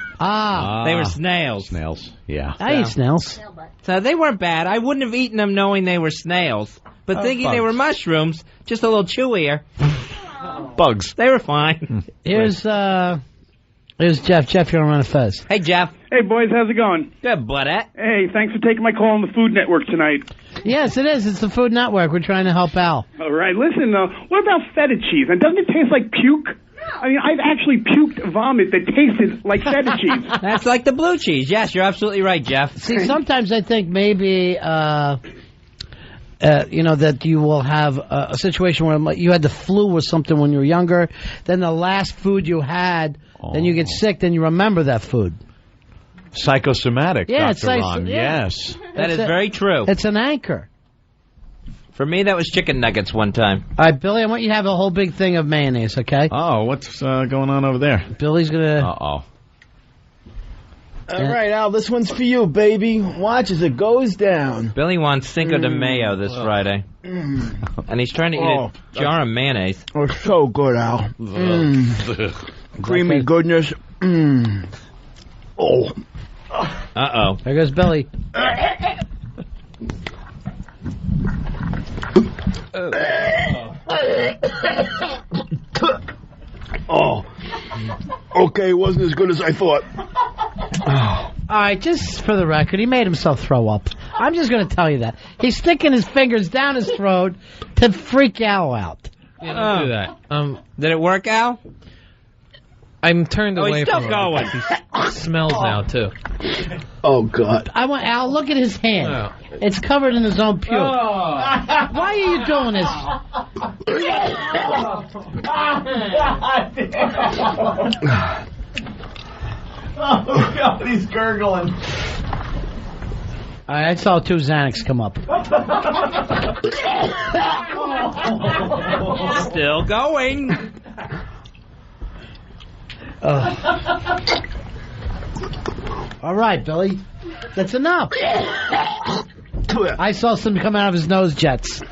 They were snails. Snails, yeah. I eat snails. So they weren't bad. I wouldn't have eaten them knowing they were snails. But thinking they were mushrooms, just a little chewier. Bugs. They were fine. Here's Jeff. Jeff, you're on Run a Fez. Hey, Jeff. Hey, boys, how's it going? Good, buddy. Hey, thanks for taking my call on the Food Network tonight. Yes, it is. It's the Food Network. We're trying to help Al. All right, listen, what about feta cheese? And doesn't it taste like puke? I mean, I've actually puked vomit that tasted like feta cheese. That's like the blue cheese. Yes, you're absolutely right, Jeff. See, sometimes I think maybe, that you will have a situation where you had the flu or something when you were younger, then the last food you had, then you get sick, then you remember that food. Psychosomatic, Yeah, Dr. Ron. Yes. That is very true. It's an anchor. For me, that was chicken nuggets one time. All right, Billy, I want you to have a whole big thing of mayonnaise, okay? Oh, what's going on over there? Billy's going to... Uh-oh. All right, Al, this one's for you, baby. Watch as it goes down. Billy wants Cinco de Mayo this Friday. And he's trying to eat a jar of mayonnaise. Oh, so good, Al. Creamy goodness. Oh. Uh-oh. There goes Billy. Oh. Okay, it wasn't as good as I thought. All right, just for the record, he made himself throw up. I'm just going to tell you that. He's sticking his fingers down his throat to freak Al out. Yeah, don't do that. Did it work, Al? I'm turned away he's still from going. He smells now, too. Oh, God. I want Al, look at his hand. Oh. It's covered in his own puke. Why are you doing this? Oh, God, he's gurgling. All right, I saw 2 Xanax come up. Still going. All right, Billy. That's enough. I saw some come out of his nose jets.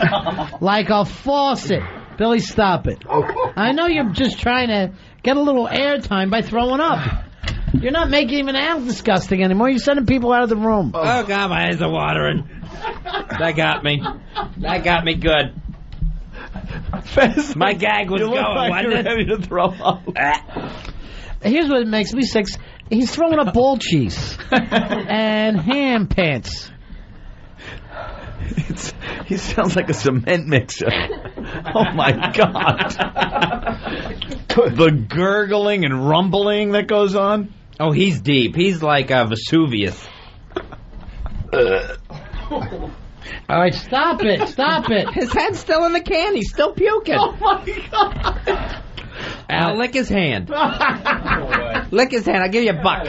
Like a faucet. Billy, stop it. I know you're just trying to get a little airtime by throwing up. You're not making even Al disgusting anymore. You're sending people out of the room. Oh, God, my eyes are watering. That got me. That got me good. My gag was going, wasn't it? Ready to throw up. Here's what makes me sick. He's throwing up ball cheese and ham pants. He sounds like a cement mixer. Oh, my God. The gurgling and rumbling that goes on. Oh, he's deep. He's like Vesuvius. All right, stop it. Stop it. His head's still in the can. He's still puking. Oh, my God. Al, lick his hand. Lick his hand. I'll give you a buck.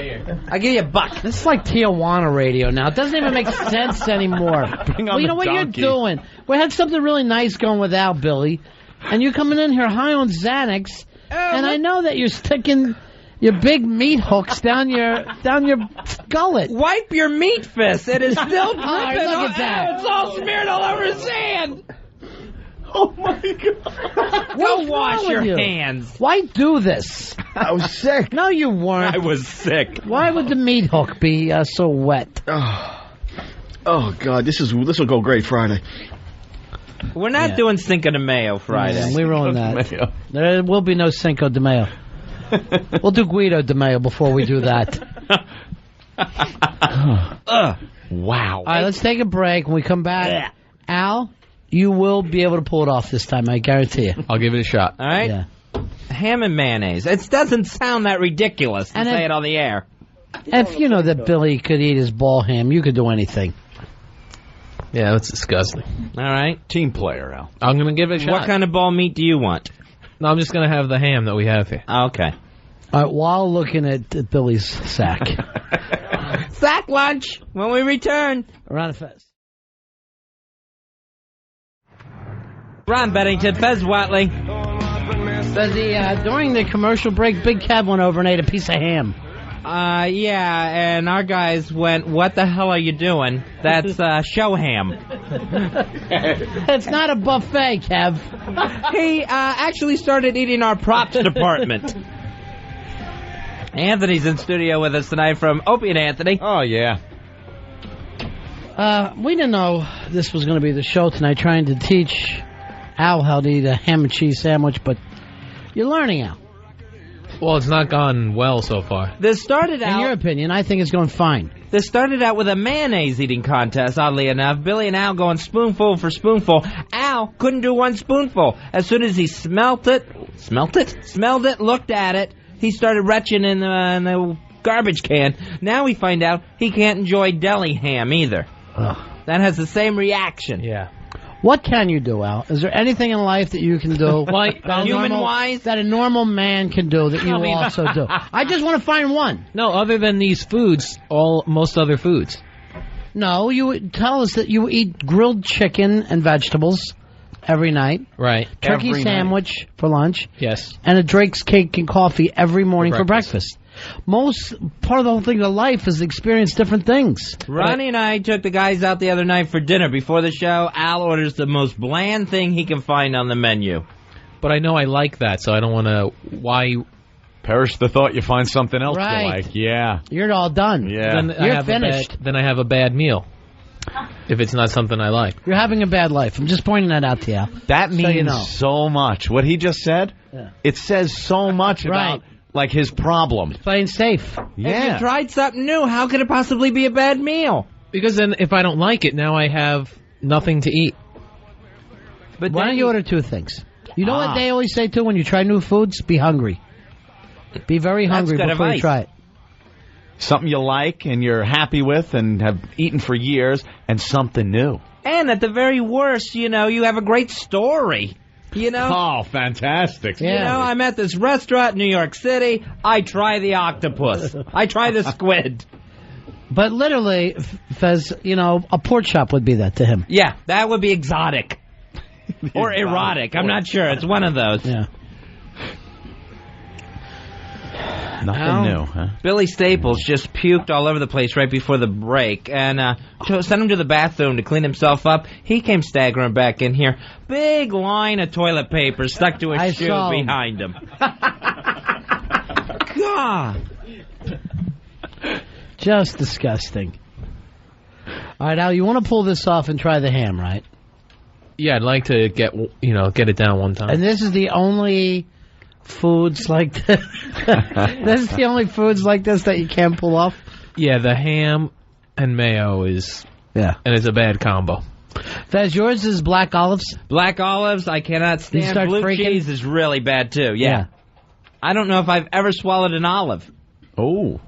I'll give you a buck. This is like Tijuana radio now. It doesn't even make sense anymore. Well, you know what donkey. you're doing? We had something really nice going with Al, Billy, and you're coming in here high on Xanax, and I know that you're sticking your big meat hooks down your gullet. Wipe your meat fist. It is still dripping. Right, look at that. It's all smeared all over his hand. Oh, my God. Go wash your hands. Why do this? I was sick. No, you weren't. I was sick. Why would the meat hook be so wet? Oh, God, this will go great Friday. We're not doing Cinco de Mayo Friday. Yeah, we ruined that. There will be no Cinco de Mayo. We'll do Guido de Mayo before we do that. Wow. All right, let's take a break. When we come back, Al, you will be able to pull it off this time, I guarantee you. I'll give it a shot. All right? Yeah. Ham and mayonnaise. It doesn't sound that ridiculous to say it on the air. If you know that Billy could eat his ball ham, you could do anything. Yeah, that's disgusting. All right. Team player, Al. I'm going to give it a shot. What kind of ball meat do you want? No, I'm just going to have the ham that we have here. Okay. All right, while looking at Billy's sack. Sack lunch when we return. Around the Fez. Ron Bennington, Fez Watley. So during the commercial break, Big Kev went over and ate a piece of ham. Yeah, and our guys went, what the hell are you doing? That's show ham. It's not a buffet, Kev. He actually started eating our props department. Anthony's in studio with us tonight from Opie and Anthony. Oh, yeah. We didn't know this was going to be the show tonight, trying to teach Al how to eat a ham and cheese sandwich, but you're learning, Al. Well, it's not gone well so far. This started out... In your opinion, I think it's going fine. This started out with a mayonnaise eating contest, oddly enough. Billy and Al going spoonful for spoonful. Al couldn't do one spoonful. As soon as he smelled it, looked at it, he started retching in the garbage can. Now we find out he can't enjoy deli ham either. Ugh. That has the same reaction. Yeah. What can you do, Al? Is there anything in life that you can do human-wise that a normal man can do that you also do? I just want to find one. No, other than these foods, most other foods. No, you tell us that you eat grilled chicken and vegetables every night. Right. Turkey Every sandwich night. for lunch. Yes. And a Drake's cake and coffee every morning for breakfast. Most part of the whole thing of life is to experience different things. Ronnie and I took the guys out the other night for dinner. Before the show, Al orders the most bland thing he can find on the menu. But I know I like that, so I don't want to... Why... Perish the thought you find something else Right. you like. Yeah. You're all done. Yeah. Then You're finished. Then I have a bad meal. If it's not something I like. You're having a bad life. I'm just pointing that out to you. That means you know. so much. What he just said, it says so much about... like his problem. Playing safe. If you tried something new, how could it possibly be a bad meal? Because then if I don't like it, now I have nothing to eat. But why don't you order two things? You know what they always say, too, when you try new foods? Be hungry. Be very hungry before you try it. Something you like and you're happy with and have eaten for years, and something new. And at the very worst, you know, you have a great story. You know? Oh, fantastic. You know, I'm at this restaurant in New York City. I try the octopus. I try the squid. But literally, Fez, you know, a pork chop would be that to him. Yeah, that would be exotic. Or erotic. I'm not sure. It's one of those. Yeah. Nothing new, huh? Billy Staples just puked all over the place right before the break and sent him to the bathroom to clean himself up. He came staggering back in here. Big line of toilet paper stuck to his shoe behind him. God. Just disgusting. All right, Al, you want to pull this off and try the ham, right? Yeah, I'd like to get it down one time. And this is the only foods like this. This is the only foods like this that you can't pull off? Yeah, the ham and mayo is... Yeah. And it's a bad combo. Fez, yours is black olives? Black olives, I cannot stand. Blue cheese is really bad, too. Yeah. I don't know if I've ever swallowed an olive. Oh.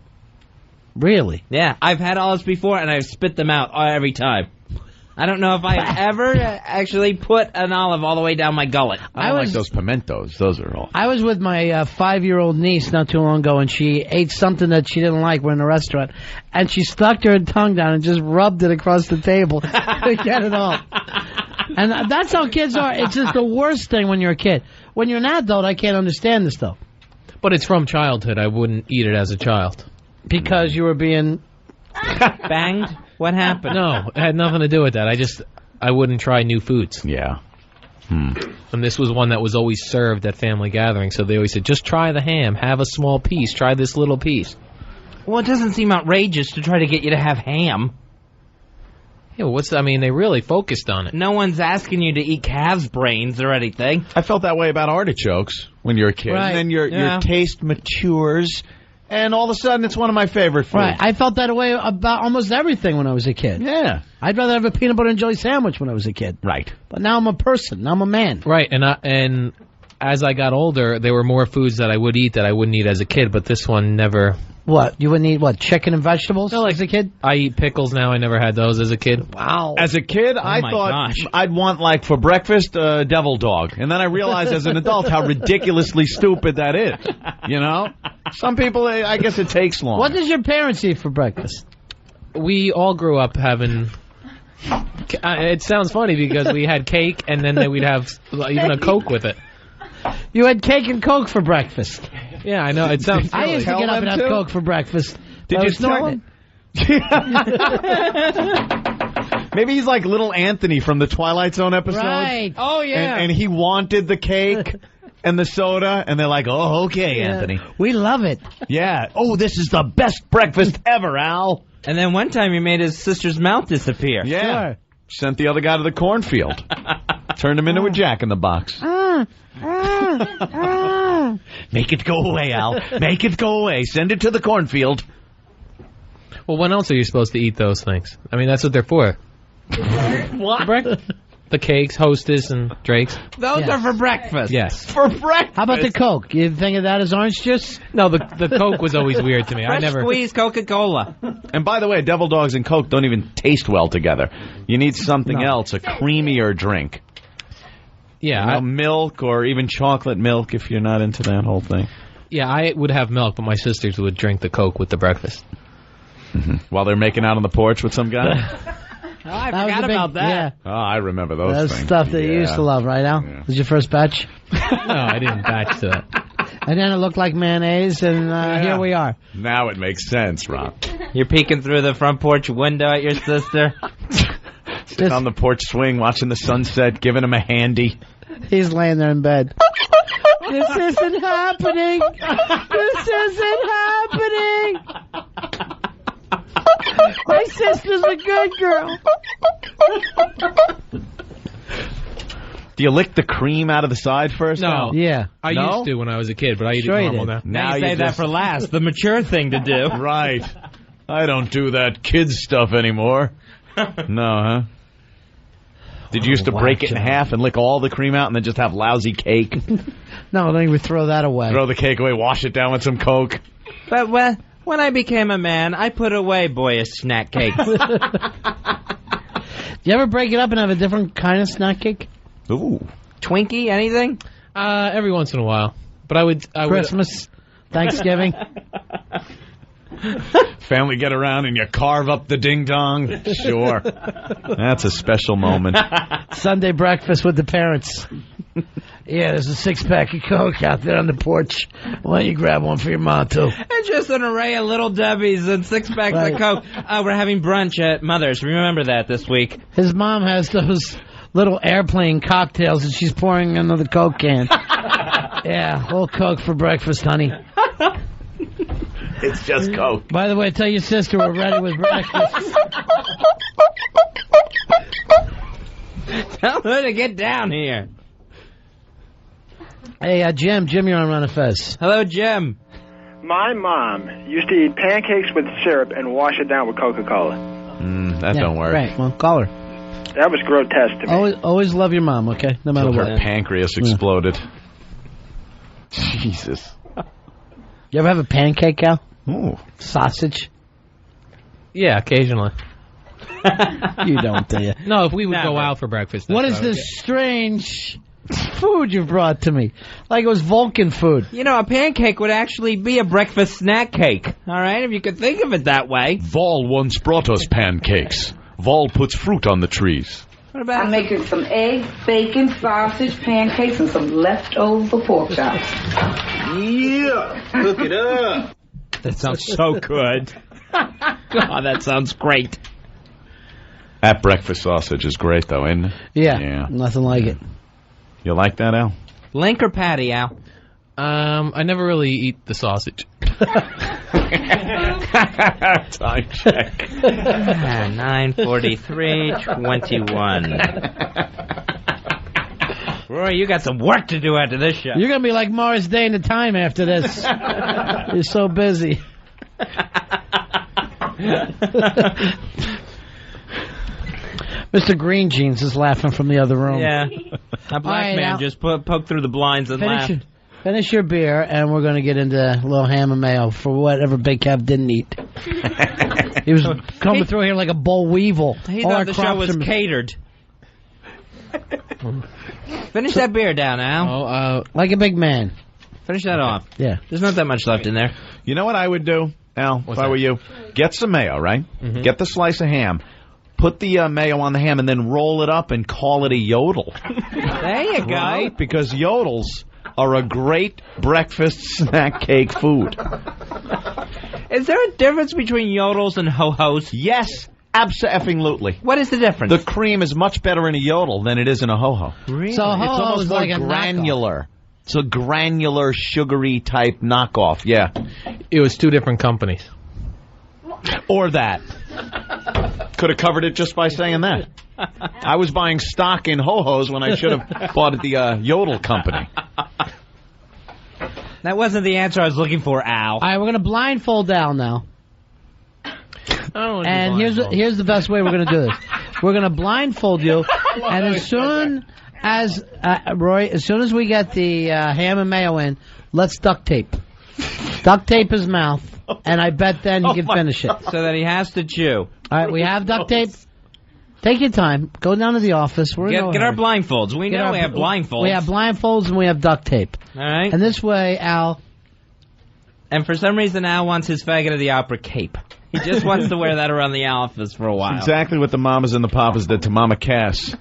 Really? Yeah, I've had olives before, and I've spit them out every time. I don't know if I've ever actually put an olive all the way down my gullet. I like those pimentos. Those are all. I was with my 5-year-old niece not too long ago, and she ate something that she didn't like. We're in a restaurant, and she stuck her tongue down and just rubbed it across the table to get it off. And that's how kids are. It's just the worst thing when you're a kid. When you're an adult, I can't understand this, though. But it's from childhood. I wouldn't eat it as a child. Because you were being... banged? What happened? No, it had nothing to do with that. I wouldn't try new foods. Yeah. And this was one that was always served at family gatherings, so they always said, just try the ham, have a small piece, try this little piece. Well, it doesn't seem outrageous to try to get you to have ham. Yeah, well, they really focused on it. No one's asking you to eat calves' brains or anything. I felt that way about artichokes when you're a kid. Right. And then your taste matures, and all of a sudden it's one of my favorite foods. Right. I felt that way about almost everything when I was a kid. Yeah. I'd rather have a peanut butter and jelly sandwich when I was a kid. Right. But now I'm a person. Now I'm a man. Right, and as I got older, there were more foods that I would eat that I wouldn't eat as a kid, but this one never What? You wouldn't eat, what, chicken and vegetables as a kid? I eat pickles now. I never had those as a kid. Wow. As a kid, I thought I'd want, like, for breakfast, devil dog. And then I realized as an adult how ridiculously stupid that is. You know? Some people, I guess it takes long. What does your parents eat for breakfast? We all grew up having... it sounds funny because we had cake and then we'd have even a Coke with it. You had cake and Coke for breakfast. Yeah, I know. It sounds silly. I used to get up and have Coke for breakfast. Did you tell him? Maybe he's like little Anthony from the Twilight Zone episode. Right. Oh, yeah. And he wanted the cake and the soda, and they're like, oh, okay, Anthony. We love it. Yeah. Oh, this is the best breakfast ever, Al. And then one time he made his sister's mouth disappear. Yeah. Sure. Sent the other guy to the cornfield. Turned him into a jack-in-the-box. Make it go away, Al. Make it go away. Send it to the cornfield. Well, when else are you supposed to eat those things? I mean, that's what they're for. What? The cakes, Hostess, and Drake's. Those are for breakfast. Yes. For breakfast. How about the Coke? You think of that as orange juice? No, the Coke was always weird to me. Fresh squeezed Coca-Cola. And by the way, devil dogs and Coke don't even taste well together. You need something else, a creamier drink. Yeah. Milk or even chocolate milk if you're not into that whole thing. Yeah, I would have milk, but my sisters would drink the Coke with the breakfast. Mm-hmm. While they're making out on the porch with some guy? Oh, I forgot about that. Yeah. Oh, I remember those That's things. stuff that you used to love, right, Al? Yeah. Was your first batch? No, I didn't batch to that. And then it looked like mayonnaise, and here we are. Now it makes sense, Rob. You're peeking through the front porch window at your sister. Sitting on the porch swing, watching the sunset, giving him a handy. He's laying there in bed. This isn't happening. This isn't happening. My sister's a good girl. Do you lick the cream out of the side first? No. Yeah. I used to when I was a kid, but I eat it normal now. Now you say that for last. The mature thing to do. Right. I don't do that kids stuff anymore. No, huh? Did you used to break it in half and lick all the cream out and then just have lousy cake? No, then we would throw that away. Throw the cake away, wash it down with some Coke. But when I became a man, I put away boyish snack cakes. Do you ever break it up and have a different kind of snack cake? Ooh. Twinkie, anything? Every once in a while. But I would Christmas, Thanksgiving. Family get around and you carve up the ding-dong. Sure. That's a special moment. Sunday breakfast with the parents. Yeah, there's a 6-pack of Coke out there on the porch. Why don't you grab one for your mom, too? And just an array of Little Debbie's and 6-packs of Coke. We're having brunch at Mother's. Remember that this week. His mom has those little airplane cocktails that she's pouring into the Coke can. Yeah, a little Coke for breakfast, honey. It's just Coke. By the way, tell your sister we're ready with breakfast. Tell her to get down here. Hey, Jim, you're on Run of Fez. Hello, Jim. My mom used to eat pancakes with syrup and wash it down with Coca-Cola. That don't work. Right, well, call her. That was grotesque to me. Always love your mom, okay? No matter Till what. her pancreas exploded. Jesus. You ever have a pancake, Al? Ooh. Sausage? Yeah, occasionally. You don't, do you? No, if we would go out for breakfast. What is this strange food you brought to me? Like it was Vulcan food. You know, a pancake would actually be a breakfast snack cake. All right, if you could think of it that way. Vol once brought us pancakes. Vol puts fruit on the trees. What about I'm making some eggs, bacon, sausage, pancakes, and some leftover pork chops. Yeah, cook it up. That sounds so good. God, that sounds great. That breakfast sausage is great, though, isn't it? Yeah, nothing like it. You like that, Al? Link or patty, Al? I never really eat the sausage. Time check. 9:43:21. Roy, you got some work to do after this show. You're going to be like Morris Day in the Time after this. You're so busy. Mr. Green Jeans is laughing from the other room. Yeah. A black All right, man Al. just poked through the blinds and laughed. Finish your beer, and we're going to get into a little ham and mayo for whatever Big Kev didn't eat. He was coming through here like a boll weevil. He All thought our the show crops was are- catered. Finish that beer down, Al. Like a big man. Finish that off. Yeah. There's not that much left in there. You know what I would do, Al, if I were you? Get some mayo, right? Mm-hmm. Get the slice of ham. Put the mayo on the ham and then roll it up and call it a yodel. There you go. Right? Because yodels are a great breakfast snack cake food. Is there a difference between yodels and ho-hos? Yes, absolutely. What is the difference? The cream is much better in a yodel than it is in a ho-ho. Really? So a It's ho-ho almost is more like a granular. It's a granular, sugary type knockoff. Yeah. It was two different companies. Or that. Could have covered it just by saying that. I was buying stock in ho-hos when I should have bought at the Yodel company. That wasn't the answer I was looking for, Al. All right, we're going to blindfold Al now. And here's the best way we're going to do this. We're going to blindfold you, and as soon as Roy, as soon as we get the ham and mayo in, let's duct tape. Duct tape his mouth, and I bet then he can finish it. So that he has to chew. All right, we have duct tape. Take your time. Go down to the office. Get our blindfolds. We know we have blindfolds. We have blindfolds and we have duct tape. All right. And this way, Al. And for some reason, Al wants his Faggot of the Opera cape. He just wants to wear that around the office for a while. Exactly what the mamas and the papas did to Mama Cass.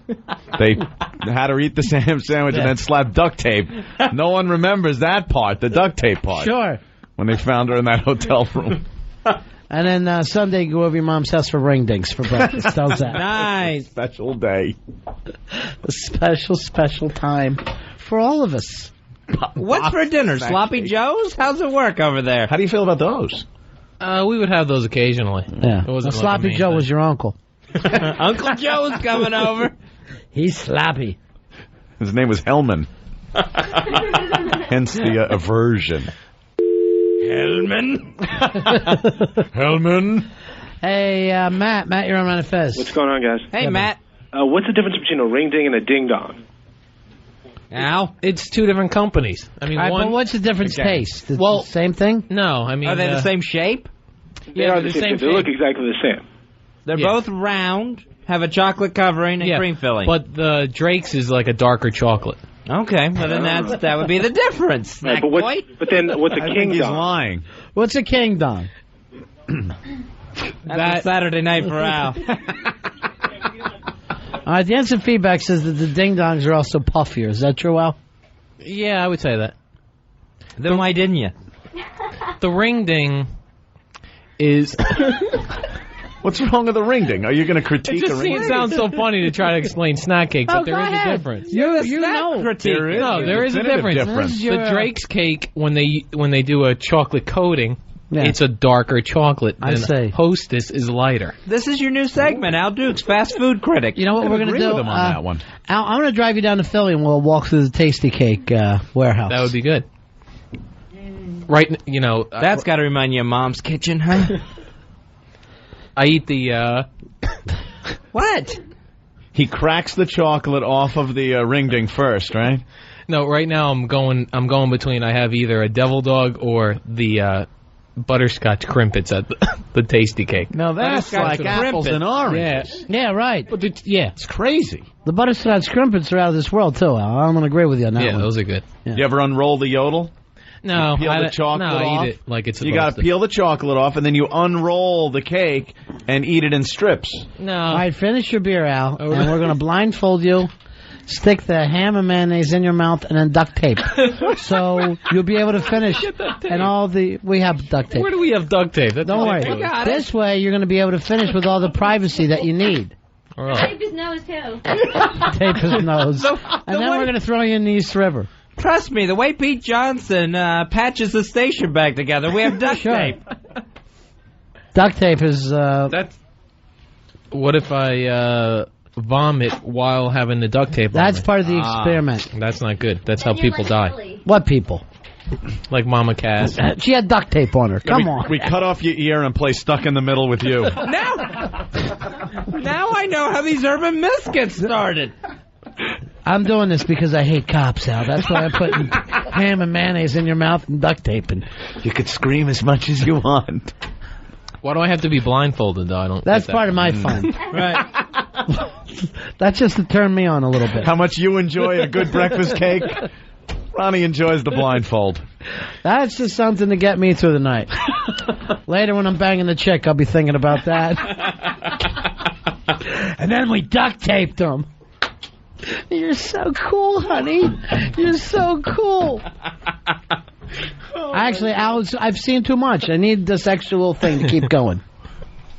They had her eat the ham sandwich and then slap duct tape. No one remembers that part, the duct tape part. Sure. When they found her in that hotel room. And then Sunday, go over your mom's house for ring dinks for breakfast. How's that? Nice. Special day. A special time for all of us. What's for dinner? Sloppy Joes? How's it work over there? How do you feel about those? We would have those occasionally. Yeah. It wasn't Well, like a Sloppy main Joe thing. was your uncle. Uncle Joe's coming over. He's sloppy. His name was Hellman. Hence the aversion. Hellman. Hellman. Hey, Matt. Matt, you're on Manifest. What's going on, guys? Hey, Matt. What's the difference between a ring ding and a ding dong? Al? It's two different companies. I mean, All right, one. but what's the difference taste? It's Well, the same thing? No, I mean, Are they the same shape? They are the same. They look exactly the same. They're both round, have a chocolate covering and cream filling. But the Drake's is like a darker chocolate. Okay, well then that would be the difference. Right, but then what's a I king think he's dong? lying. What's a king dong? That's a Saturday night for Al. All right, the instant feedback says that the ding dongs are also puffier. Is that true, Al? Yeah, I would say that. Then why didn't you? The ring ding is. What's wrong with the ring ding? Are you going to It critique just a ring ding? sounds so funny to try to explain snack cake, but Oh, there go is ahead. a difference. You know. There is. No, there is a Definitive difference. This is your- The Drake's cake, when they do a chocolate coating, Yeah. it's a darker chocolate. I than see. Hostess is lighter. This is your new segment, Al Dukes, fast food critic. You know what we're going to agree do? with him on that one. Al, I'm going to drive you down to Philly and we'll walk through the Tasty Cake warehouse. That would be good. Right, you know. That's got to remind you of Mom's kitchen, huh? I eat the. What? He cracks the chocolate off of the ring ding first, right? No, right now I'm going between. I have either a devil dog or the butterscotch crimpets at the Tasty Cake. No, that's like apples and oranges. Yeah, right. But yeah, It's crazy. The butterscotch crimpets are out of this world, too, Al. I'm going to agree with you on that yeah, one. those are good. Yeah. You ever unroll the yodel? No, You peel the chocolate off? I eat it like it's. You got to supposed peel the chocolate off, and then you unroll the cake and eat it in strips. No. All right, finish your beer, Al, and we're going to blindfold you, stick the ham and mayonnaise in your mouth, and then duct tape. So you'll be able to finish. And all the... We have duct tape. Where do we have duct tape? That's Don't worry. ridiculous. This way, you're going to be able to finish with all the privacy that you need. All right. Tape his nose, too. Tape his nose. And then we're going to throw you in the East River. Trust me, the way Pete Johnson patches the station back together, we have duct Sure. tape. Duct tape is... That's. What if I vomit while having the duct tape? That's on me? part of the experiment. That's not good. That's how people die. What people? Like Mama Cass. She had duct tape on her. Come on. We cut off your ear and play Stuck in the Middle with you. Now I know how these urban myths get started. I'm doing this because I hate cops, Al. That's why I'm putting ham and mayonnaise in your mouth and duct taping. You could scream as much as you want. Why do I have to be blindfolded, though? I don't. That's get that. part of my fun. Right. That's just to turn me on a little bit. How much you enjoy a good breakfast cake? Ronnie enjoys the blindfold. That's just something to get me through the night. Later when I'm banging the chick, I'll be thinking about that. And then we duct taped them. You're so cool, honey. You're so cool. Actually, Alex, I've seen too much. I need this extra little thing to keep going.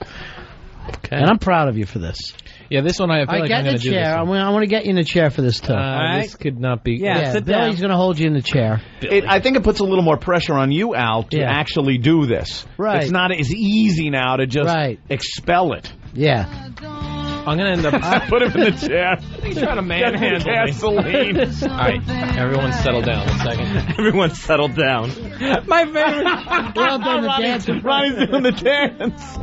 Okay. And I'm proud of you for this. Yeah, this one I feel like I'm going to do. I want to get you in a chair for this too. This could not be. Yeah, sit down. Billy's going to hold you in the chair. I think it puts a little more pressure on you, Al, to actually do this. Right. It's not as easy now to just expel it. Yeah. I'm going to end up... Put him in the chair. He's trying to manhandle me. Gasoline. All right, everyone settle down a second. Everyone settle down. My favorite... Well done, the dance. Ronnie's doing the dance.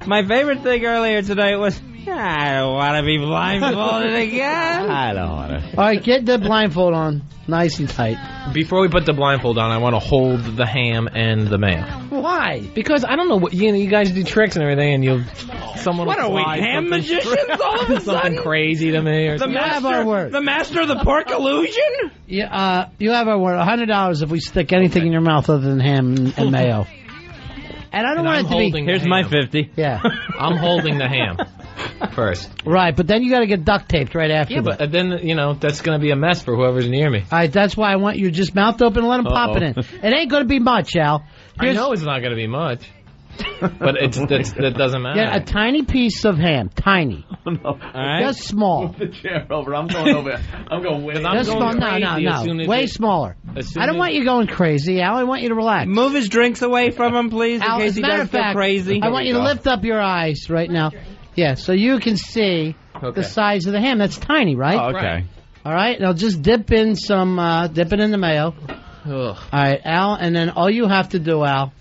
My favorite thing earlier tonight was, I don't want to be blindfolded again. I don't want to. All right, get the blindfold on, nice and tight. Before we put the blindfold on, I want to hold the ham and the mayo. Why? Because I don't know what you guys do tricks and everything, and someone What will are we, fly ham something magicians all of a something sudden? crazy to me, or The something. master of the pork illusion? Yeah, you have our word. $100 if we stick anything in your mouth other than ham and mayo. And I don't want it to be. Here's my 50. Yeah. I'm holding the ham first. Right, but then you got to get duct taped right after. Yeah, but then that's going to be a mess for whoever's near me. All right, that's why I want you just mouth open and let them pop it in. It ain't going to be much, Al. I know it's not going to be much, but that doesn't matter. Yeah, a tiny piece of ham, tiny. No. All right. Just small. Move the chair over. I'm going over. I'm going way. Just small. No. Way smaller. I don't want you going crazy, Al. I want you to relax. Move his drinks away from him, please, Al, in case as a he matter does of fact, go crazy. I want you to lift up your eyes right now. Yeah, so you can see the size of the ham. That's tiny, right? Oh, okay. All right, now just dip it in the mayo. Ugh. All right, Al, and then all you have to do, Al,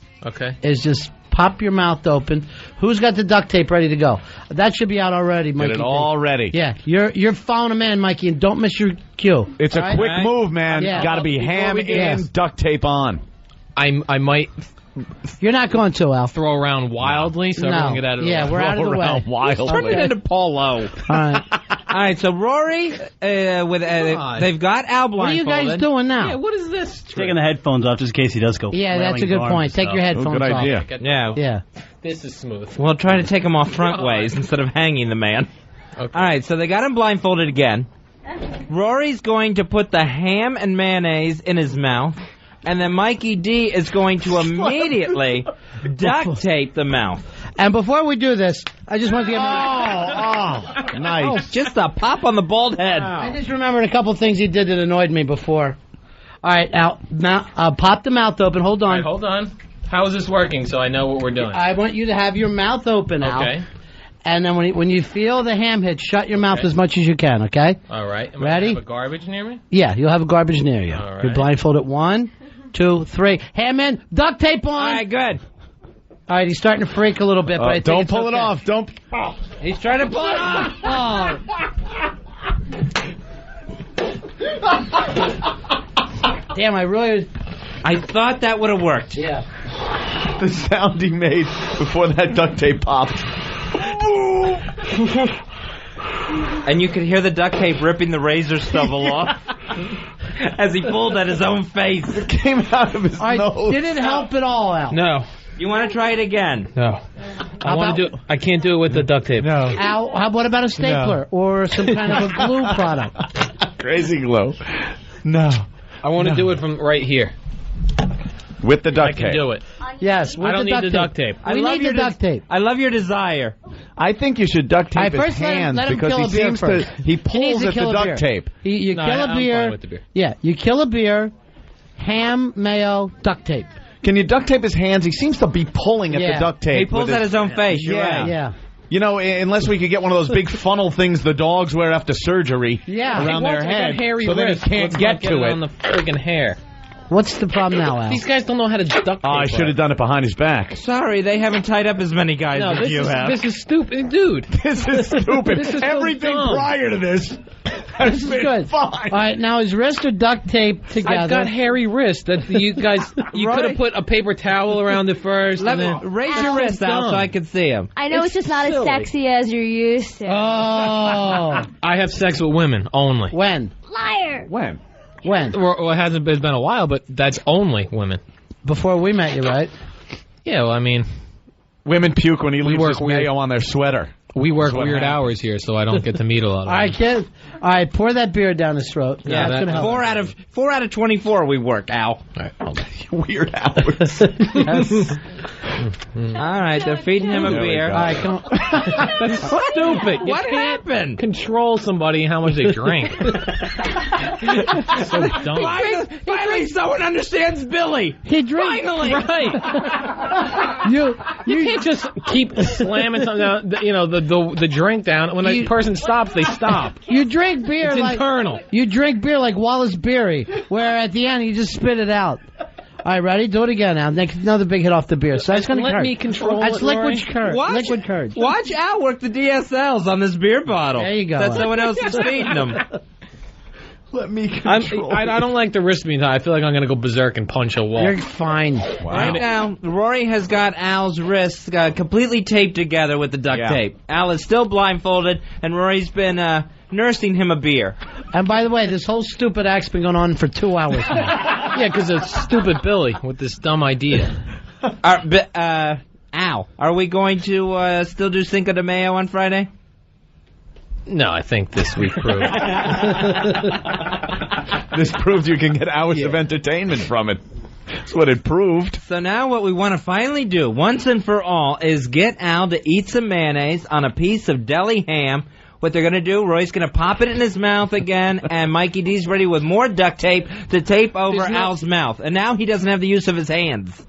is just pop your mouth open. Who's got the duct tape ready to go? That should be out already, Mikey. Get it all ready. Yeah, you're following a man, Mikey, and don't miss your cue. It's a quick move, man. Yeah. Got to be ham in, duct tape on. I might. You're not going to, Al. Throw around wildly, so everyone get out of the way. Yeah, we're out of the way. Wildly. Turn it into Polo. All right. All right, so Rory, they've got Al blindfolded. What are you guys doing now? Yeah, what is this? Taking the headphones off just in case he does go. Yeah, that's a good point. Take your headphones good off. idea. Yeah. This is smooth. Well, try to take him off front ways instead of hanging the man. Okay. All right, so they got him blindfolded again. Rory's going to put the ham and mayonnaise in his mouth, and then Mikey D is going to immediately duct tape the mouth. And before we do this, I just want to get nice. Oh, just a pop on the bald head. I just remembered a couple things he did that annoyed me before. All right, Al, pop the mouth open. Hold on. All right, hold on. How is this working so I know what we're doing? I want you to have your mouth open, Al. Okay. And then when you feel the ham hit, shut your mouth as much as you can, okay? All right. Am Ready? I have a garbage near me? Yeah, you'll have a garbage near you. All right. You're blindfolded. 1, 2, 3. Ham in, duct tape on. All right, good. All right, he's starting to freak a little bit, but I think don't it's pull it okay. off. Don't. He's trying to pull it off. Oh. Damn, I thought that would have worked. Yeah. The sound he made before that duct tape popped. And you could hear the duct tape ripping the razor stubble off as he pulled at his own face. It came out of his nose. Did it help at all, Al? No. You want to try it again? No. I can't do it with the duct tape. No. Al, what about a stapler or some kind of a glue product? Crazy glue. No. I want to do it from right here. With the duct tape. I can do it. Yes, with I don't the need the duct tape. We need the duct tape. I love your desire. I think you should duct tape his hands let him because kill he a beer seems first. he pulls at the duct tape. You No, kill a I'm beer. fine with the beer. Yeah, you kill a beer, ham, mayo, duct tape. Can you duct tape his hands? He seems to be pulling at the duct tape. He pulls at his own face. You're right. Yeah. You know, unless we could get one of those big funnel things the dogs wear after surgery around their head, so then he can't get to it. On the friggin' hair. What's the problem now, Al? These guys don't know how to duct tape. Oh, I should have done it behind his back. Sorry, they haven't tied up as many guys as you have. This is stupid, dude. This is stupid. This is Everything so dumb. prior to this This is good. All right, now his wrists are duct taped together. I've got hairy wrists. That you guys, you could have put a paper towel around it first. Let and me raise your wrist out so I can see him. I know it's just not as sexy as you're used to. Oh. I have sex with women only. When? Liar. When? Well, it hasn't been a while, but that's only women. Before we met you, right? Yeah, well, I mean... Women puke when he leaves his mayo on their sweater. We work weird hours here, so I don't get to meet a lot of them. All right, kid. All right, pour that beer down his throat. Yeah, that's gonna help. 4 out of 24 we work, Al. All right, hold on. Weird hours. Yes. All right, they're feeding him a beer. All right, come on. That's stupid. You What can't happened? control somebody and how much they drink. So dumb. Finally, someone understands Billy. He drinks. Finally. Right. You can't just keep slamming something down, the drink down. When a person stops, they stop. You drink beer It's like internal. You drink beer like Wallace Beery, where at the end you just spit it out. All right, ready? Do it again now. Another big hit off the beer. So that's going to Let me control That's it, liquid Lori. courage. Liquid courage. Watch Al work the DSLs on this beer bottle. There you go. That someone else is feeding him. Let me control. I don't like the wrist being tied. I feel like I'm going to go berserk and punch a wall. You're fine. Wow. Right now, Rory has got Al's wrists completely taped together with the duct tape. Al is still blindfolded, and Rory's been nursing him a beer. And by the way, this whole stupid act's been going on for 2 hours now. Yeah, because of stupid Billy with this dumb idea. Al, are we going to still do Cinco de Mayo on Friday? No, I think this week proved. This proved you can get hours of entertainment from it. That's what it proved. So now what we want to finally do, once and for all, is get Al to eat some mayonnaise on a piece of deli ham. What they're going to do, Roy's going to pop it in his mouth again, and Mikey D's ready with more duct tape to tape over Al's mouth. And now he doesn't have the use of his hands.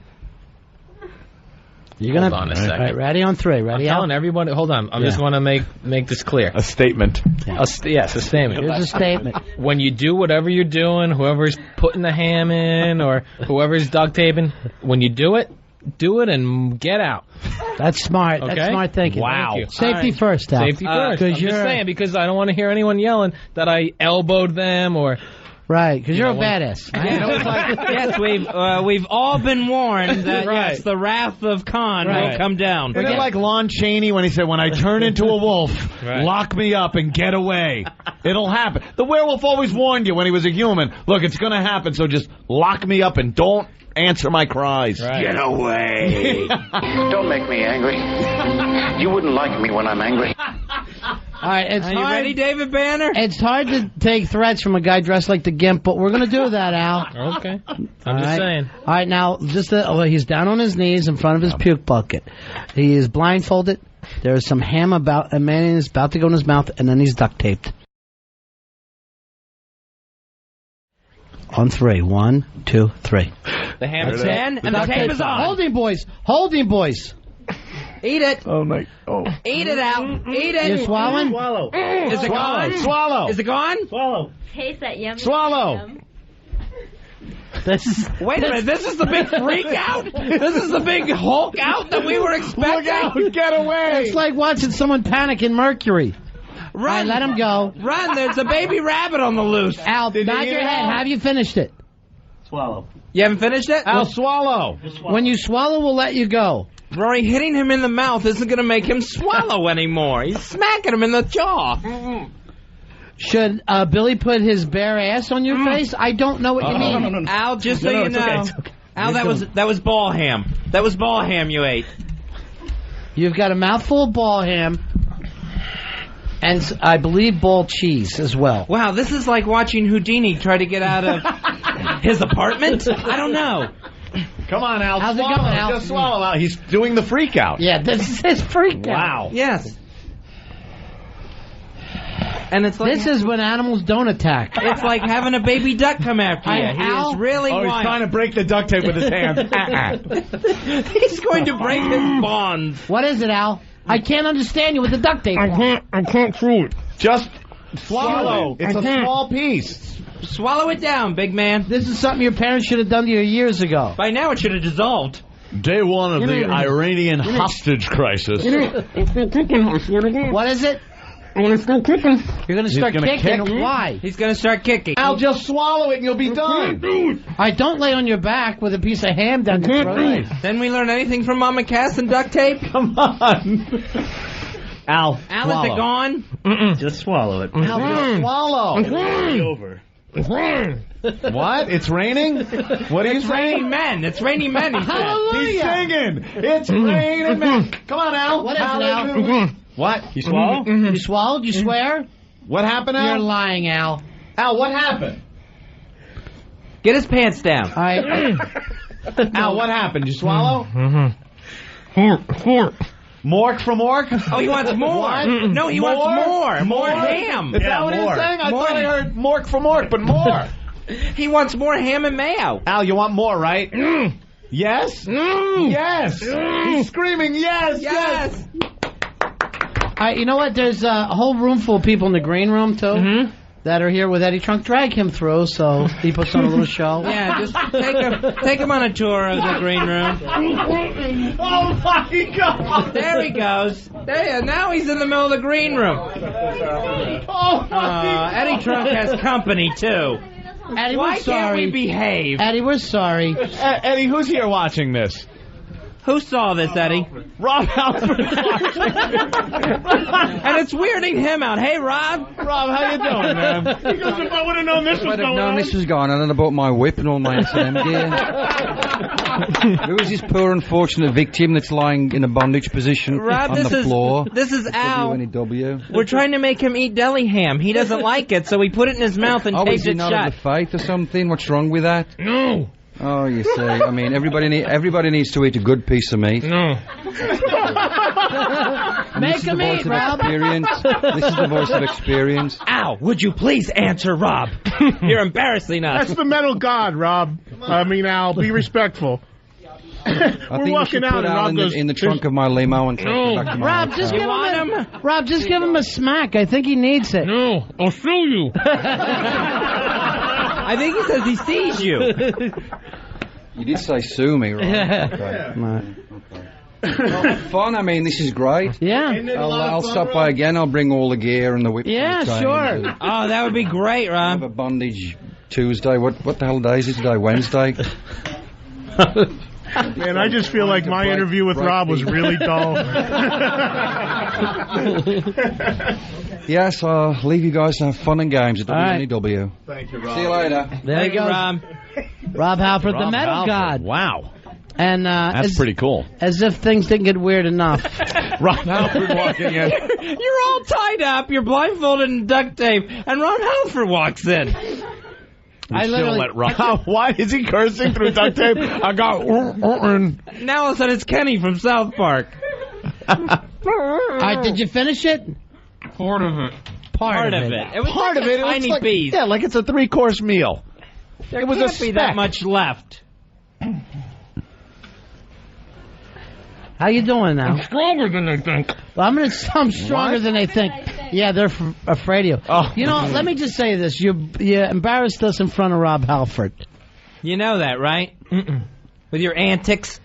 You're gonna hold on a second. All right, ready on 3. Ready, I'm telling everybody. Hold on. I just want to make this clear. A statement. Yes, a statement. Here's a statement. When you do whatever you're doing, whoever's putting the ham in or whoever's duct taping, when you do it and get out. That's smart. Okay? That's smart thinking. Wow. Safety first, Al. Safety first. I'm just saying, because I don't want to hear anyone yelling that I elbowed them or... Right, because you're a badass. Yes, we've all been warned that yes, the wrath of Khan will come down. Isn't it like Lon Chaney when he said, when I turn into a wolf, lock me up and get away. It'll happen. The werewolf always warned you when he was a human. Look, it's going to happen, so just lock me up and don't answer my cries. Get away. Don't make me angry. You wouldn't like me when I'm angry. All right, Are you ready, David Banner? It's hard to take threats from a guy dressed like the Gimp, but we're going to do that, Al. Okay. I'm just saying. All right, now, he's down on his knees in front of his puke bucket. He is blindfolded. There is some ham and mayonnaise about to go in his mouth, and then he's duct taped. On 3. 1, 2, 3. The ham is in, and the tape is on. Holding, boys. Holding, boys. Eat it. Oh, my. Oh. Eat it out. Eat it. You're swallowing? Swallow. Is it gone? Swallow. Is it gone? Swallow. Taste that yummy. Swallow. Wait a minute, this is the big freak out? This is the big Hulk out that we were expecting? Look out, get away. It's like watching someone panic in Mercury. Run. Right, let him go. Run, there's a baby rabbit on the loose. Al, nod your head. Have you finished it? Swallow. You haven't finished it? Al, swallow. When you swallow, we'll let you go. Rory, hitting him in the mouth isn't going to make him swallow anymore. He's smacking him in the jaw. Should Billy put his bare ass on your face? I don't know what you mean. No. Al, just so you know. It's okay. Al, that was ball ham. That was ball ham you ate. You've got a mouthful of ball ham. And I believe ball cheese as well. Wow, this is like watching Houdini try to get out of his apartment? I don't know. Come on, Al. How's swallow. it going, Al? Just swallow, Al. He's doing the freak out. Yeah, this is his freak out. Wow. Yes. And it's like this is when animals don't attack. It's like having a baby duck come after you. He is really he's trying to break the duct tape with his hands. He's going to break his bonds. What is it, Al? I can't understand you with the duct tape. I can't chew it. Just swallow. It's a small piece. Swallow it down, big man. This is something your parents should have done to you years ago. By now it should have dissolved. Day 1 of the Iranian hostage crisis. What is it? I'm gonna start kicking. You're gonna start gonna kicking? kick? Why? He's gonna start kicking. Al, just swallow it and you'll be done. I don't lay on your back with a piece of ham down your throat. Then we learn anything from Mama Cass and duct tape? Come on. Al, Al, is it gone? Just swallow it. Al, just swallow. It's over. What? It's raining? What are you It's saying? raining men. It's raining men. He said. He's singing. It's raining men. Come on, Al. What is it, Al? What? You swallow? You swallowed? You swear? What happened, Al? You're lying, Al. Al, what happened? Get his pants down. Al, what happened? You swallow? Mork from Mork? Oh, he wants more. What? No, he wants more. More ham. Is that what he's saying? I thought I heard Mork from Mork, but more. He wants more ham and mayo. Al, you want more, right? Yes? Yes. He's screaming, yes, yes. You know what? There's a whole room full of people in the green room, too, that are here with Eddie Trunk. Drag him through so he puts on a little show. Yeah, just take him on a tour of the green room. Oh, my God. There he goes. Now he's in the middle of the green room. Oh, my Eddie Trunk has company, too. Eddie, Why we're sorry. can't we behave? Eddie, we're sorry. Eddie, who's here watching this? Who saw this, Eddie? Rob Halford. And it's weirding him out. Hey, Rob. Rob, how you doing, man? He goes, if I would have known this was going on. This was going on, and I bought my whip and all my S&M gear. Who is this poor unfortunate victim that's lying in a bondage position Rob, on the floor? This is Al. WNEW. We're trying to make him eat deli ham. He doesn't like it, so we put it in his mouth and Oh, taped is he it not shut. of the faith or something? What's wrong with that? No. Oh, you see, I mean, everybody needs to eat a good piece of meat. No. Make him eat, Rob. This is the voice of experience. Al, would you please answer Rob? You're embarrassing us. That's the metal god, Rob. I mean, Al, be respectful. I think you should put Al in the trunk of my limo and take it back to my Rob, just give him a smack. I think he needs it. No, I'll sue you. I think he says he sees you. You did say sue me, right? Okay. Well, fun. I mean, this is great. Yeah. I'll stop by again. I'll bring all the gear and the whip. Yeah, sure. Oh, that would be great, Rob. Have a bondage Tuesday. What the hell day is it today? Wednesday. Man, I just feel like my interview with Rob was really dull. Yes, I'll leave you guys to have fun and games at WNEW. Thank you, Rob. See you later. There you go, Rob. Rob Halford, the metal Halford. god. Wow. And That's pretty cool. As if things didn't get weird enough. Rob Halford walking in. You're all tied up. You're blindfolded in duct tape, and Rob Halford walks in. I literally let Rob. Why is he cursing through duct tape? I got. Now all of a sudden it's Kenny from South Park. Did you finish it? Part of it. Part of it. It was Part like of it. a tiny like, piece. Yeah, like it's a 3-course meal. There it was can't a be that speck. much left. How you doing now? I'm stronger than they think. Well, I'm stronger than they think. Yeah, they're afraid of you. Oh. You know, let me just say this. You embarrassed us in front of Rob Halford. You know that, right? With your antics.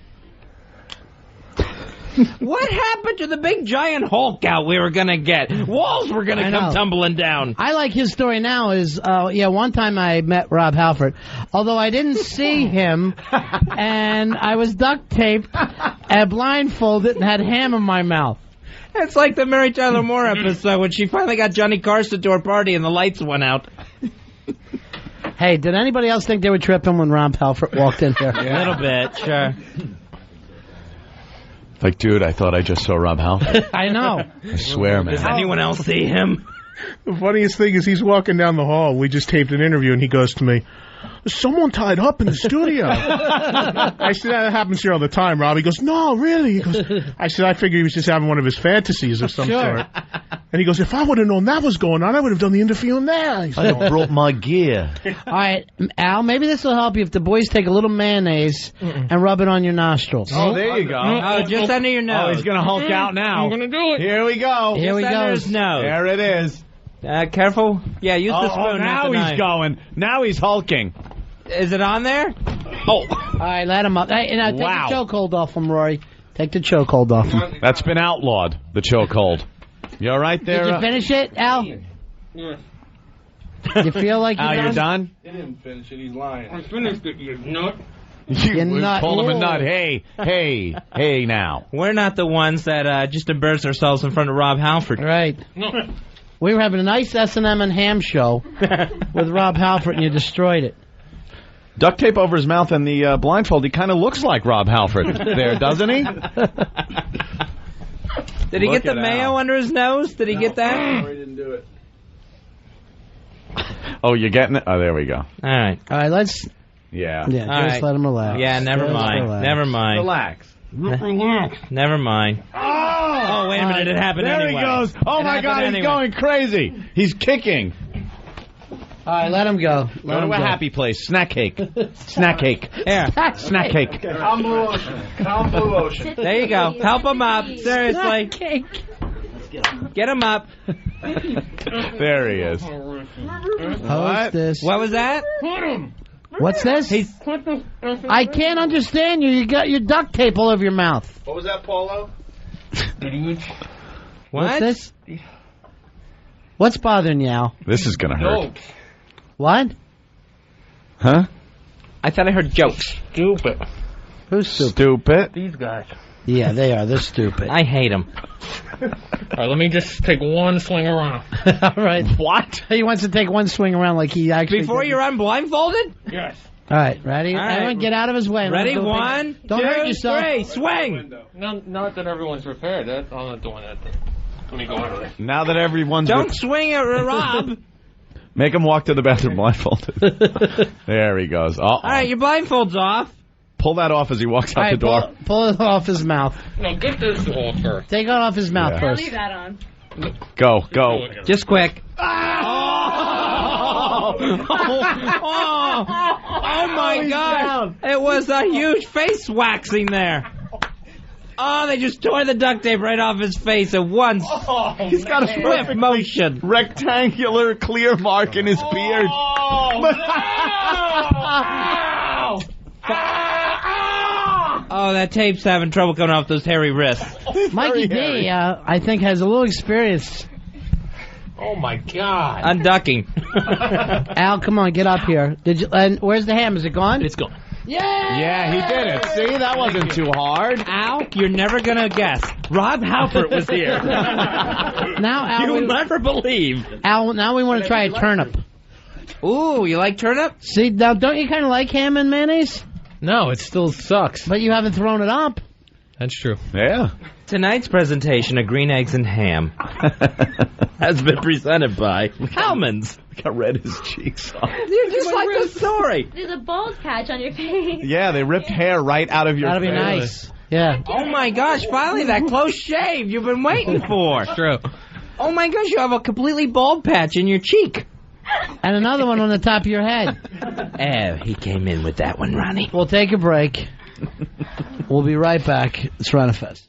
What happened to the big giant Hulk out we were going to get? Walls were going to come tumbling down. I like his story now is, one time I met Rob Halford, although I didn't see him, and I was duct taped and blindfolded and had ham in my mouth. It's like the Mary Tyler Moore episode when she finally got Johnny Carson to her party and the lights went out. Hey, did anybody else think they were tripping when Rob Halford walked in here? A little bit, sure. Like, dude, I thought I just saw Rob Halford. I know. I swear, man. Does anyone else see him? The funniest thing is he's walking down the hall. We just taped an interview, and he goes to me, "There's someone tied up in the studio." I said, "That happens here all the time, Rob." He goes, "No, really?" He goes, I said, "I figured he was just having one of his fantasies of some sort." And he goes, "If I would have known that was going on, I would have done the interview in there." I have brought my gear. All right, Al, maybe this will help you if the boys take a little mayonnaise and rub it on your nostrils. Oh, there you go. Oh, just under your nose. Oh, he's going to Hulk out now. I'm going to do it. Here we go. Here we under go. his nose. There it is. Careful. Yeah, use the spoon. Now not the he's knife. going. Now he's hulking. Is it on there? Oh. All right, let him up. Hey, now take the chokehold off him, Rory. Take the chokehold off him. That's been outlawed, the chokehold. You all right there? Did you finish it, Al? Yeah. You feel like you're done? He didn't finish it. He's lying. I finished it, you nut. You're nut. Call him a nut. Hey, now. We're not the ones that just embarrass ourselves in front of Rob Halford. Right. No. We were having a nice S&M and ham show with Rob Halford, and you destroyed it. Duct tape over his mouth and the blindfold. He kind of looks like Rob Halford there, doesn't he? Did he get the mayo under his nose? Did he get that? No, he didn't do it. Oh, you're getting it? Oh, there we go. All right. All right, let's... Yeah. Yeah, just let him relax. Yeah, never mind. Relax. Never mind. Relax. Never mind. Oh, wait a minute. It happened there anyway. There he goes. Oh, my God, he's going crazy. He's kicking. All right, let him go. Go to a happy place. Snack cake. Snack cake. Yeah. Snack cake. Calm Blue Ocean. Calm Blue Ocean. There you go. Help him up. Seriously. Get him up. There he is. What's this? What was that? What's this? I can't understand you. You got your duct tape all over your mouth. What was that, Paulo? What's this? What's bothering you, Al? This is going to hurt. Jokes. What? Huh? I thought I heard jokes. Stupid. Who's stupid? Stupid. These guys. Yeah, they are. They're stupid. I hate them. All right, let me just take one swing around. All right. What? He wants to take one swing around like he actually... Before you're unblindfolded? Yes. All right, ready? All right. Everyone get out of his way. Ready? Don't 1, 2, don't hurt yourself. 3, swing! No, not that everyone's prepared. I'm not doing that. Let me go over there. Now that everyone's... Don't swing at Rob. Make him walk to the bathroom blindfolded. There he goes. All right, your blindfold's off. Pull that off as he walks out the door. Pull it off his mouth. No, get this off first. Take it off his mouth Yeah. first. Leave that on. Go. Just quick. Oh my God. It was a huge face waxing there. Oh, they just tore the duct tape right off his face at once. He's got a swift motion. Rectangular clear mark in his beard. Oh, that tape's having trouble coming off those hairy wrists. Mikey D, I think, has a little experience. Oh, my God. Unducking. Al, come on, get up here. Did you? And where's the ham? Is it gone? It's gone. Yeah, he did it. See, that wasn't too hard. Al, you're never going to guess. Rob Halford was here. Now, Al, You'll never believe. Al, now we want to try a turnip. Ooh, you like turnip? See, now, don't you kind of like ham and mayonnaise? No, it still sucks. But you haven't thrown it up. That's true. Yeah. Tonight's presentation of Green Eggs and Ham has been presented by Hellman's. Look how red his cheeks are. You're just like the story. There's a bald patch on your face. Yeah, they ripped hair right out of your That'd face. be nice. Yeah. Oh my gosh, finally that close shave you've been waiting for. True. Oh my gosh, you have a completely bald patch in your cheek. And another one on the top of your head. Oh, he came in with that one, Ronnie. We'll take a break. We'll be right back. It's Ron Fest.